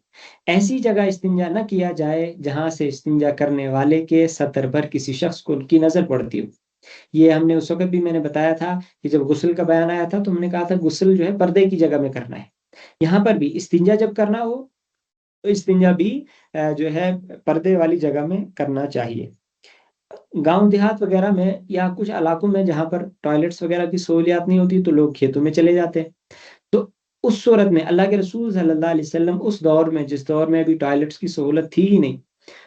ایسی جگہ استنجا نہ کیا جائے جہاں سے استنجا کرنے والے کے سطر پر کسی شخص کو کی نظر پڑتی ہو۔ یہ ہم نے اس وقت بھی میں نے بتایا تھا کہ جب غسل کا بیان آیا تھا تو ہم نے کہا تھا غسل جو ہے پردے کی جگہ میں کرنا ہے۔ یہاں پر بھی استنجا جب کرنا ہو تو استنجا بھی جو ہے پردے والی جگہ میں کرنا چاہیے۔ گاؤں دیہات وغیرہ میں یا کچھ علاقوں میں جہاں پر ٹوائلٹس وغیرہ کی سہولیات نہیں ہوتی تو لوگ کھیتوں میں چلے جاتے ہیں۔ تو اس صورت میں اللہ کے رسول صلی اللہ علیہ وسلم اس دور میں، جس دور میں ابھی ٹوائلٹس کی سہولت تھی ہی نہیں،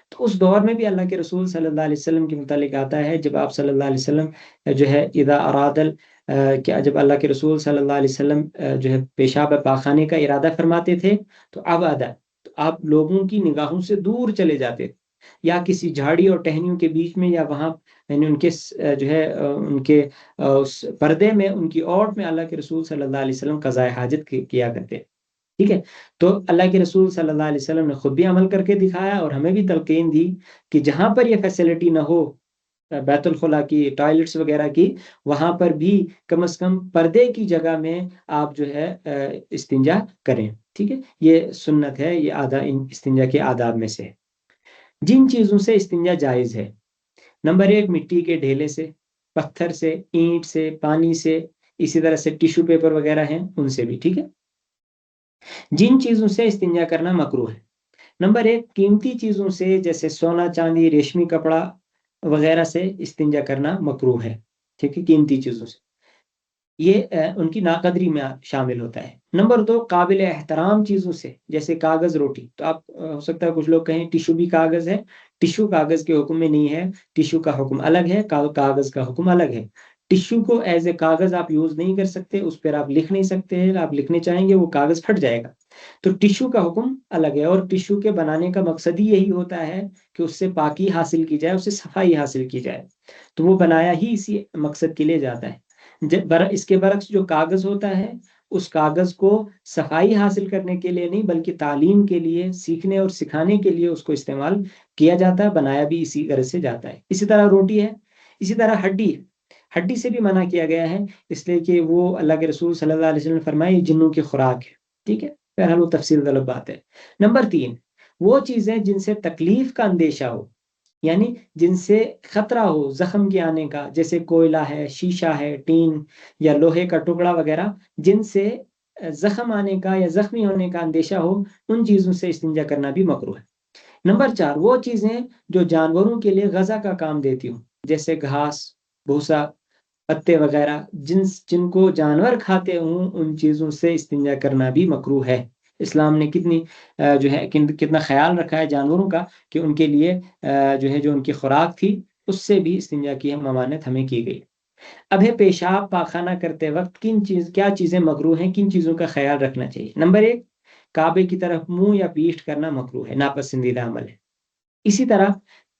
تو اس دور میں بھی اللہ کے رسول صلی اللہ علیہ وسلم کے متعلق آتا ہے، جب آپ صلی اللہ علیہ وسلم جو ہے اذا ارادل کیا جب اللہ کے رسول صلی اللہ علیہ وسلم جو ہے پیشاب پاخانے کا ارادہ فرماتے تھے تو تو آپ لوگوں کی نگاہوں سے دور چلے جاتے، یا کسی جھاڑی اور ٹہنیوں کے بیچ میں، یا وہاں یعنی ان کے جو ہے ان کے اس پردے میں، ان کی اوٹ میں اللہ کے رسول صلی اللہ علیہ وسلم قضاء حاجت کیا کرتے، ٹھیک ہے۔ تو اللہ کے رسول صلی اللہ علیہ وسلم نے خود بھی عمل کر کے دکھایا اور ہمیں بھی تلقین دی کہ جہاں پر یہ فیسلٹی نہ ہو بیت الخلا کی، ٹوائلٹس وغیرہ کی، وہاں پر بھی کم از کم پردے کی جگہ میں آپ جو ہے استنجا کریں، ٹھیک ہے۔ یہ سنت ہے، یہ استنجا کے آداب میں سے ہے۔ جن چیزوں سے استنجا جائز ہے: نمبر 1، مٹی کے ڈھیلے سے، پتھر سے، اینٹ سے، پانی سے، اسی طرح سے ٹیشو پیپر وغیرہ ہیں ان سے بھی، ٹھیک ہے۔ جن چیزوں سے استنجا کرنا مکروہ ہے: نمبر 1، قیمتی چیزوں سے جیسے سونا، چاندی، ریشمی کپڑا وغیرہ سے استنجا کرنا مکروہ ہے، ٹھیک ہے، قیمتی چیزوں سے، یہ ان کی ناقدری میں شامل ہوتا ہے۔ نمبر 2، قابل احترام چیزوں سے جیسے کاغذ، روٹی۔ تو آپ ہو سکتا ہے کچھ لوگ کہیں ٹیشو بھی کاغذ ہے، ٹیشو کاغذ کے حکم میں نہیں ہے، ٹیشو کا حکم الگ ہے، کاغذ کا حکم الگ ہے۔ ٹیشو کو ایز اے کاغذ آپ یوز نہیں کر سکتے، اس پر آپ لکھ نہیں سکتے ہیں، آپ لکھنے چاہیں گے وہ کاغذ پھٹ جائے گا، تو ٹیشو کا حکم الگ ہے۔ اور ٹیشو کے بنانے کا مقصد ہی یہی ہوتا ہے کہ اس سے پاکی حاصل کی جائے، اس سے صفائی حاصل کی جائے، تو وہ بنایا ہی اسی مقصد کے لیے جاتا ہے۔ اس کے برعکس جو کاغذ ہوتا ہے، اس کاغذ کو صفائی حاصل کرنے کے لیے نہیں بلکہ تعلیم کے لیے، سیکھنے اور سکھانے کے لیے اس کو استعمال کیا جاتا ہے، بنایا بھی اسی غرض سے جاتا ہے۔ اسی طرح روٹی ہے، اسی طرح ہڈی سے بھی منع کیا گیا ہے، اس لیے کہ وہ اللہ کے رسول صلی اللہ علیہ وسلم نے فرمایا جنوں کی خوراک ہے، ٹھیک ہے، بہرحال وہ تفصیل طلب بات ہے۔ نمبر 3، وہ چیزیں جن سے تکلیف کا اندیشہ ہو، یعنی جن سے خطرہ ہو زخم کے آنے کا، جیسے کوئلہ ہے، شیشہ ہے، ٹین یا لوہے کا ٹکڑا وغیرہ، جن سے زخم آنے کا یا زخمی ہونے کا اندیشہ ہو، ان چیزوں سے استنجا کرنا بھی مکروہ ہے۔ نمبر 4، وہ چیزیں جو جانوروں کے لیے غذا کا کام دیتی ہوں، جیسے گھاس، بھوسا، پتے وغیرہ، جن کو جانور کھاتے ہوں، ان چیزوں سے استنجا کرنا بھی مکروہ ہے۔ اسلام نے کتنی جو ہے کتنا خیال رکھا ہے جانوروں کا، کہ ان کے لیے جو ہے جو ان کی خوراک تھی اس سے بھی استنجا کی ممانعت ہمیں کی گئی۔ اب ہے پیشاب پاخانہ کرتے وقت کیا چیزیں مکروہ ہیں، کن چیزوں کا خیال رکھنا چاہیے۔ نمبر 1، کعبے کی طرف منہ یا پیٹھ کرنا مکروہ ہے، ناپسندیدہ عمل ہے۔ اسی طرح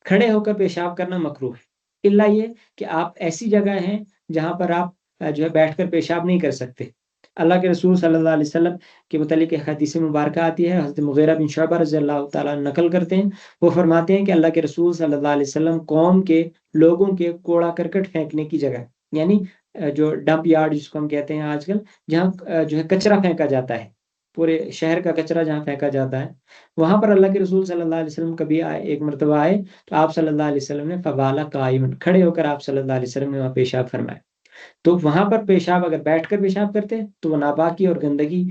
کھڑے ہو کر پیشاب کرنا مکروہ ہے، الا یہ کہ آپ ایسی جگہ ہیں جہاں پر آپ جو ہے بیٹھ کر پیشاب نہیں کر سکتے۔ اللہ کے رسول صلی اللہ علیہ وسلم کے متعلق ایک حدیث مبارکہ آتی ہے، حضرت مغیرہ بن شعبہ رضی اللہ تعالیٰ نقل کرتے ہیں، وہ فرماتے ہیں کہ اللہ کے رسول صلی اللہ علیہ وسلم قوم کے لوگوں کے کوڑا کرکٹ پھینکنے کی جگہ، یعنی جو ڈمپ یارڈ جس کو ہم کہتے ہیں آج کل، جہاں جو ہے کچرا پھینکا جاتا ہے، پورے شہر کا کچرا جہاں پھینکا جاتا ہے، وہاں پر اللہ کے رسول صلی اللہ علیہ وسلم کبھی آئے، ایک مرتبہ آئے تو آپ صلی اللہ علیہ وسلم نے فبالا قائما، کھڑے ہو کر آپ صلی اللہ علیہ وسلم نے وہاں پیشاب فرمایا۔ تو وہاں پر پیشاب اگر بیٹھ کر پیشاب کرتے تو وہ ناپاکی اور گندگی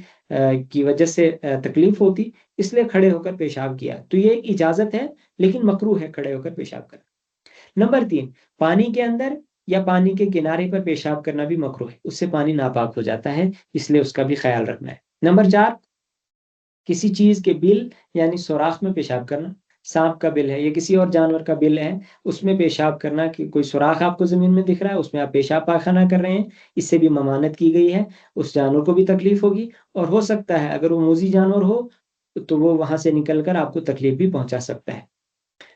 کی وجہ سے تکلیف ہوتی، اس لیے کھڑے ہو کر پیشاب کیا۔ تو یہ ایک اجازت ہے، لیکن مکروہ ہے کھڑے ہو کر پیشاب کرنا۔ نمبر 3، پانی کے اندر یا پانی کے کنارے پر پیشاب کرنا بھی مکروہ ہے، اس سے پانی ناپاک ہو جاتا ہے، اس لیے اس کا بھی خیال رکھنا ہے۔ نمبر 4، کسی چیز کے بل یعنی سوراخ میں پیشاب کرنا، سانپ کا بل ہے یا کسی اور جانور کا بل ہے، اس میں پیشاب کرنا، کہ کوئی سوراخ آپ کو زمین میں دکھ رہا ہے، اس میں آپ پیشاب پاخانہ کر رہے ہیں، اس سے بھی ممانعت کی گئی ہے، اس جانور کو بھی تکلیف ہوگی، اور ہو سکتا ہے اگر وہ موذی جانور ہو تو وہ وہاں سے نکل کر آپ کو تکلیف بھی پہنچا سکتا ہے۔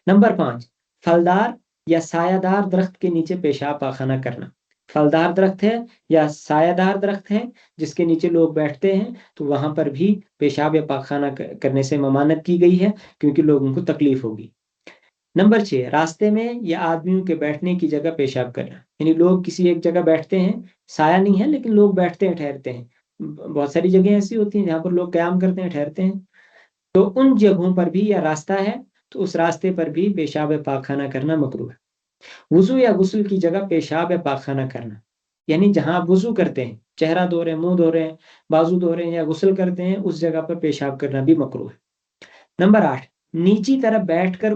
نمبر 5، پھلدار یا سایہ دار درخت کے نیچے پیشاب پاخانہ کرنا۔ پھلدار درخت ہے یا سایہ دار درخت ہے جس کے نیچے لوگ بیٹھتے ہیں، تو وہاں پر بھی پیشاب یا پاخانہ کرنے سے ممانعت کی گئی ہے، کیونکہ لوگوں کو تکلیف ہوگی۔ نمبر 6، راستے میں یا آدمیوں کے بیٹھنے کی جگہ پیشاب کرنا، یعنی لوگ کسی ایک جگہ بیٹھتے ہیں، سایہ نہیں ہے لیکن لوگ بیٹھتے ہیں، ٹھہرتے ہیں، بہت ساری جگہیں ایسی ہوتی ہیں جہاں پر لوگ قیام کرتے ہیں، ٹھہرتے ہیں، تو ان جگہوں پر بھی، یا راستہ ہے تو اس راستے پر بھی پیشاب یا پاخانہ کرنا مکروہ ہے۔ وضو یا غسل کی جگہ پیشاب یا پاخانہ کرنا، یعنی جہاں آپ وضو کرتے ہیں، چہرہ دھو رہے ہیں، منہ دھو رہے ہیں، بازو دھو رہے ہیں یا غسل کرتے ہیں، اس جگہ پر پیشاب کرنا بھی مکروہ ہے۔ نمبر 8، نیچی طرف بیٹھ کر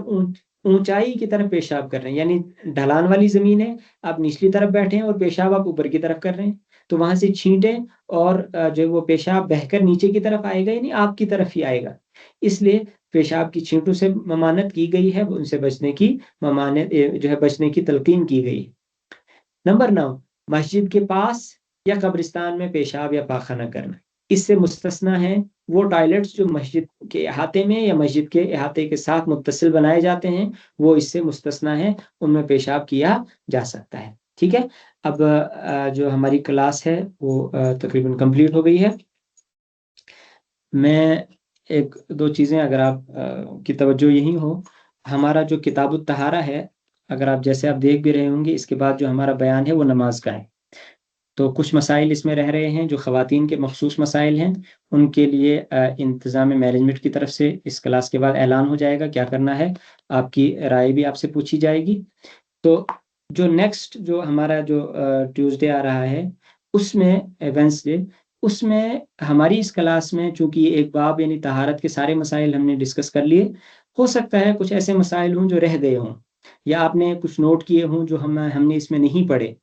اونچائی کی طرف پیشاب کر رہے ہیں، یعنی ڈھلان والی زمین ہے، آپ نچلی طرف بیٹھے ہیں اور پیشاب آپ اوپر کی طرف کر رہے ہیں، تو وہاں سے چھینٹیں اور جو وہ پیشاب بہہ کر نیچے کی طرف آئے گا، یعنی آپ کی طرف ہی آئے گا، اس لیے پیشاب کی چھینٹوں سے ممانعت کی گئی ہے، ان سے بچنے کی ممانعت جو ہے بچنے کی تلقین کی گئی۔ نمبر 9، مسجد کے پاس یا قبرستان میں پیشاب یا پاخانہ کرنا، اس سے مستثنا ہے وہ ٹوائلٹس جو مسجد کے احاطے میں یا مسجد کے احاطے کے ساتھ متصل بنائے جاتے ہیں، وہ اس سے مستثنا ہے، ان میں پیشاب کیا جا سکتا ہے۔ ٹھیک ہے، اب جو ہماری کلاس ہے وہ تقریباً کمپلیٹ ہو گئی ہے۔ میں ایک دو چیزیں اگر آپ کی توجہ یہی ہو، ہمارا جو کتاب الطہارہ ہے، اگر آپ جیسے آپ دیکھ بھی رہے ہوں گے، اس کے بعد جو ہمارا بیان ہے وہ نماز کا ہے، تو کچھ مسائل اس میں رہ رہے ہیں جو خواتین کے مخصوص مسائل ہیں، ان کے لیے انتظام مینجمنٹ کی طرف سے اس کلاس کے بعد اعلان ہو جائے گا کیا کرنا ہے، آپ کی رائے بھی آپ سے پوچھی جائے گی۔ تو جو نیکسٹ جو ہمارا جو ٹیوزڈے آ رہا ہے، اس میں وینسڈے، اس میں ہماری اس کلاس میں چونکہ یہ ایک باب یعنی طہارت کے سارے مسائل ہم نے ڈسکس کر لیے، ہو سکتا ہے کچھ ایسے مسائل ہوں جو رہ گئے ہوں، یا آپ نے کچھ نوٹ کیے ہوں جو ہم نے اس میں نہیں پڑھے،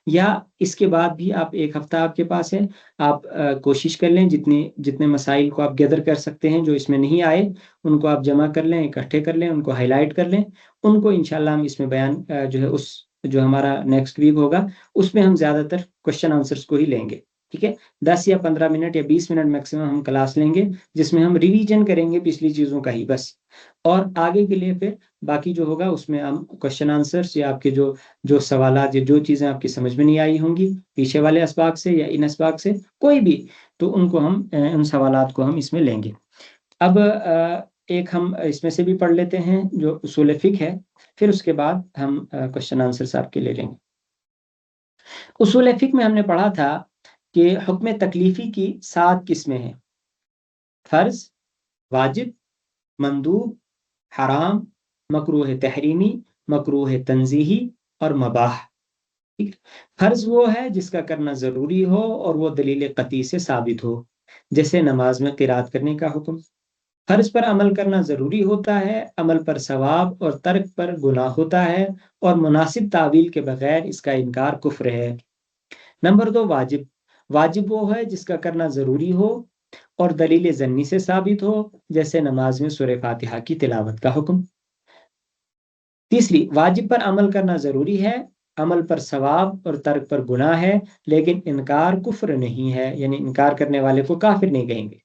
یا اس کے بعد بھی آپ ایک ہفتہ آپ کے پاس ہے، آپ کوشش کر لیں جتنے مسائل کو آپ گیدر کر سکتے ہیں جو اس میں نہیں آئے، ان کو آپ جمع کر لیں، اکٹھے کر لیں، ان کو ہائی لائٹ کر لیں، ان کو انشاءاللہ ہم اس میں بیان جو ہے اس جو ہمارا نیکسٹ ویک ہوگا اس میں ہم زیادہ تر کوشچن آنسرس کو ہی لیں گے۔ ٹھیک ہے، 10 یا 15 منٹ یا 20 منٹ میکسیمم ہم کلاس لیں گے، جس میں ہم ریویژن کریں گے پچھلی چیزوں کا ہی بس، اور آگے کے لیے پھر باقی جو ہوگا اس میں ہم کوشچن آنسرس یا آپ کے جو سوالات یا جو چیزیں آپ کی سمجھ میں نہیں آئی ہوں گی پیچھے والے اسباق سے یا ان اسباق سے کوئی بھی، تو ان کو ہم ان سوالات کو ہم اس میں لیں گے۔ اب ایک ہم اس میں سے بھی پڑھ لیتے ہیں جو اصول فقہ ہے، پھر اس کے بعد ہم کوشچن آنسرس آپ کے لے لیں گے۔ اصول فقہ میں ہم نے پڑھا تھا کہ حکم تکلیفی کی 7 قسمیں ہیں: فرض، واجب، مندوب، حرام، مکروہ تحریمی، مکروہ تنزیہی اور مباح۔ فرض وہ ہے جس کا کرنا ضروری ہو اور وہ دلیل قطعی سے ثابت ہو، جیسے نماز میں قرات کرنے کا حکم۔ فرض پر عمل کرنا ضروری ہوتا ہے، عمل پر ثواب اور ترک پر گناہ ہوتا ہے، اور مناسب تعویل کے بغیر اس کا انکار کفر ہے۔ نمبر 2، واجب۔ واجب وہ ہے جس کا کرنا ضروری ہو اور دلیل ظنی سے ثابت ہو، جیسے نماز میں سورہ فاتحہ کی تلاوت کا حکم۔ تیسری، واجب پر عمل کرنا ضروری ہے، عمل پر ثواب اور ترک پر گناہ ہے، لیکن انکار کفر نہیں ہے، یعنی انکار کرنے والے کو کافر نہیں کہیں گے۔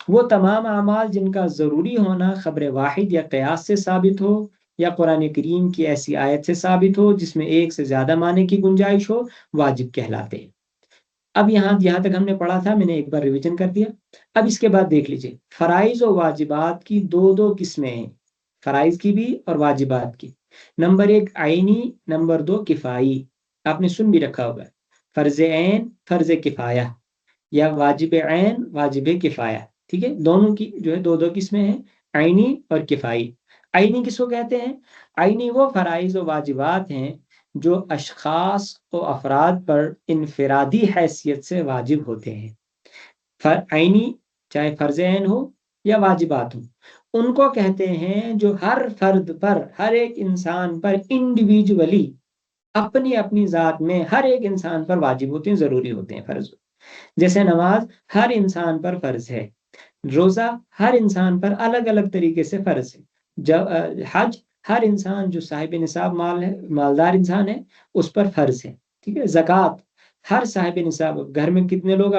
وہ تمام اعمال جن کا ضروری ہونا خبر واحد یا قیاس سے ثابت ہو یا قرآن کریم کی ایسی آیت سے ثابت ہو جس میں ایک سے زیادہ معنی کی گنجائش ہو، واجب کہلاتے ہیں۔ اب یہاں تک ہم نے پڑھا تھا، میں نے ایک بار ریویژن کر دیا۔ اب اس کے بعد دیکھ لیجئے، فرائض و واجبات کی دو قسمیں ہیں، فرائض کی بھی اور واجبات کی۔ نمبر 1 عینی، نمبر 2 کفائی۔ آپ نے سن بھی رکھا ہوگا، فرض عین، فرض کفایہ، یا واجب عین، واجب کفایہ، ٹھیک ہے؟ دونوں کی جو ہے دو قسمیں ہیں، عینی اور کفائی۔ عینی کس کو کہتے ہیں؟ عینی وہ فرائض و واجبات ہیں جو اشخاص و افراد پر انفرادی حیثیت سے واجب ہوتے ہیں۔ عینی چاہے فرض عین ہو یا واجبات ہو، ان کو کہتے ہیں جو ہر فرد پر، ہر ایک انسان پر انڈیویجولی، اپنی اپنی ذات میں ہر ایک انسان پر واجب ہوتے ہیں، ضروری ہوتے ہیں، فرض۔ جیسے نماز ہر انسان پر فرض ہے، روزہ ہر انسان پر الگ الگ طریقے سے فرض ہے، حج ہر انسان جو صاحب نصاب مالدار انسان ہے اس پر فرض ہے، ٹھیک ہے؟ زکوٰۃ ہر صاحب نصاب، گھر میں کتنے لوگ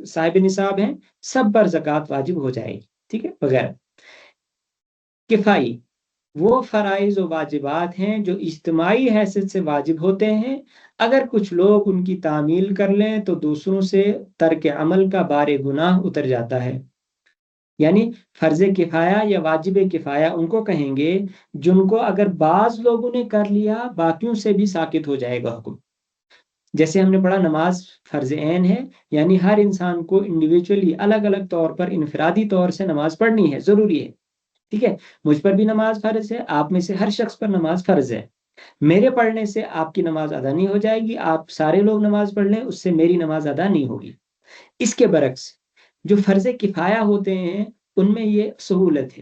صاحب نصاب ہیں، سب پر زکوٰۃ واجب ہو جائے گی، ٹھیک ہے، وغیرہ۔ کفائی وہ فرائض و واجبات ہیں جو اجتماعی حیثیت سے واجب ہوتے ہیں، اگر کچھ لوگ ان کی تعمیل کر لیں تو دوسروں سے ترک عمل کا بار گناہ اتر جاتا ہے۔ یعنی فرض کفایہ یا واجب کفایہ ان کو کہیں گے جن کو اگر بعض لوگوں نے کر لیا باقیوں سے بھی ساقط ہو جائے گا حکم۔ جیسے ہم نے پڑھا نماز فرض عین ہے، یعنی ہر انسان کو انڈیویجولی الگ الگ طور پر انفرادی طور سے نماز پڑھنی ہے، ضروری ہے، ٹھیک ہے؟ مجھ پر بھی نماز فرض ہے، آپ میں سے ہر شخص پر نماز فرض ہے۔ میرے پڑھنے سے آپ کی نماز ادا نہیں ہو جائے گی، آپ سارے لوگ نماز پڑھ لیں اس سے میری نماز ادا نہیں ہوگی۔ اس کے برعکس جو فرض کفایہ ہوتے ہیں ان میں یہ سہولت ہے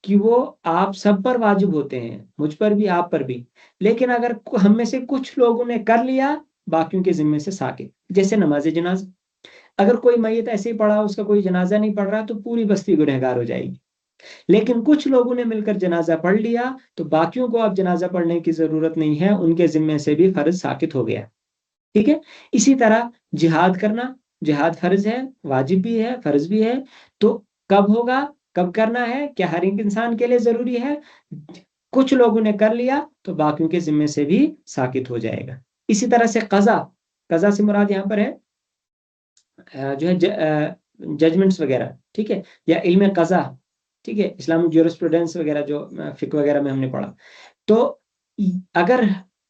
کہ وہ آپ سب پر واجب ہوتے ہیں، مجھ پر بھی آپ پر بھی، لیکن اگر ہم میں سے کچھ لوگوں نے کر لیا باقیوں کے ذمے سے ساقط۔ جیسے نماز جنازہ، اگر کوئی میت ایسے ہی پڑا، اس کا کوئی جنازہ نہیں پڑھ رہا، تو پوری بستی گنہگار ہو جائے گی، لیکن کچھ لوگوں نے مل کر جنازہ پڑھ لیا تو باقیوں کو اب جنازہ پڑھنے کی ضرورت نہیں ہے، ان کے ذمے سے بھی فرض ساقط ہو گیا، ٹھیک ہے؟ اسی طرح جہاد کرنا، جہاد فرض ہے، واجب بھی ہے، فرض بھی ہے، تو کب ہوگا، کب کرنا ہے، کیا ہر ایک انسان کے لیے ضروری ہے؟ کچھ لوگوں نے کر لیا تو باقیوں کے ذمے سے بھی ساقط ہو جائے گا۔ اسی طرح سے قضا سے مراد یہاں پر ہے جو ہے ججمنٹس وغیرہ، ٹھیک ہے، یا علم قضا، ٹھیک ہے، اسلامک جورسپروڈنس وغیرہ جو فقہ وغیرہ میں ہم نے پڑھا۔ تو اگر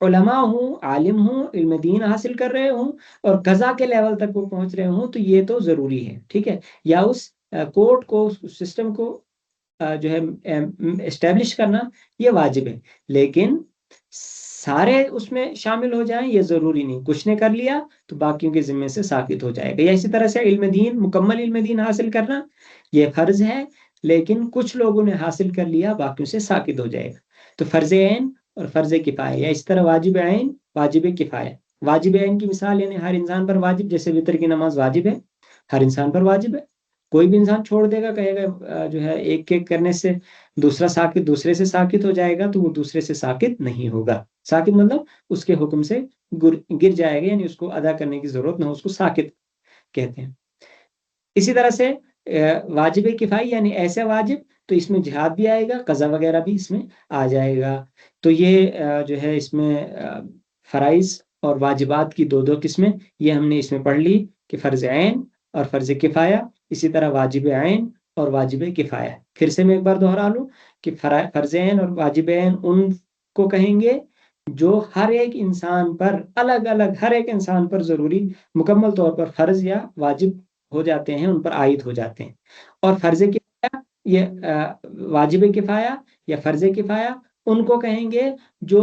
علماء ہوں، عالم ہوں، علم دین حاصل کر رہے ہوں اور قضا کے لیول تک وہ پہنچ رہے ہوں تو یہ تو ضروری ہے، ٹھیک ہے، یا اس کورٹ کو، اس سسٹم کو جو ہے اسٹیبلش کرنا یہ واجب ہے، لیکن سارے اس میں شامل ہو جائیں یہ ضروری نہیں، کچھ نے کر لیا تو باقیوں کے ذمے سے ساقط ہو جائے گا۔ یا اسی طرح سے علم دین، مکمل علم دین حاصل کرنا یہ فرض ہے، لیکن کچھ لوگوں نے حاصل کر لیا باقیوں سے ساقط ہو جائے گا۔ تو فرض عین اور فرض کفایہ، یا اس طرح واجب عین، واجب کفایہ۔ واجب عین کی مثال یعنی ہر انسان پر واجب، جیسے وتر کی نماز واجب ہے، ہر انسان پر واجب ہے، کوئی بھی انسان چھوڑ دے گا، کہے گا جو ہے ایک ایک کرنے سے دوسرا ساقط، دوسرے سے ساقط ہو جائے گا، تو وہ دوسرے سے ساقط نہیں ہوگا۔ ساقط مطلب اس کے حکم سے گر جائے گا، یعنی اس کو ادا کرنے کی ضرورت نہ ہو، اس کو ساقط کہتے ہیں۔ اسی طرح سے واجب کفائی یعنی ایسا واجب، تو اس میں جہاد بھی آئے گا، قضا وغیرہ بھی اس میں آ جائے گا۔ تو یہ جو ہے اس میں فرائض اور واجبات کی دو قسمیں یہ ہم نے اس میں پڑھ لی کہ فرض عین اور فرض کفایہ، اسی طرح واجب عین اور واجب کفایہ۔ پھر سے میں ایک بار دہرا لوں کہ فرض عین اور واجب عین ان کو کہیں گے جو ہر ایک انسان پر الگ الگ، ہر ایک انسان پر ضروری مکمل طور پر فرض یا واجب ہو جاتے ہیں، ان پر عائد ہو جاتے ہیں۔ اور فرض کفایہ، یہ واجب کفایہ یا فرض کفایہ ان کو کہیں گے جو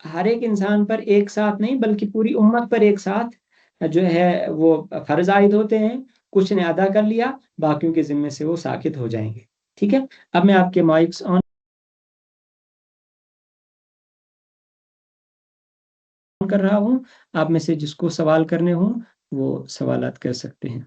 ہر ایک انسان پر ایک ساتھ نہیں بلکہ پوری امت پر ایک ساتھ جو ہے وہ فرض عائد ہوتے ہیں، کچھ نے ادا کر لیا باقیوں کے ذمے سے وہ ساقط ہو جائیں گے، ٹھیک ہے؟ اب میں آپ کے مائکس آن کر رہا ہوں، آپ میں سے جس کو سوال کرنے ہوں وہ سوالات کر سکتے ہیں۔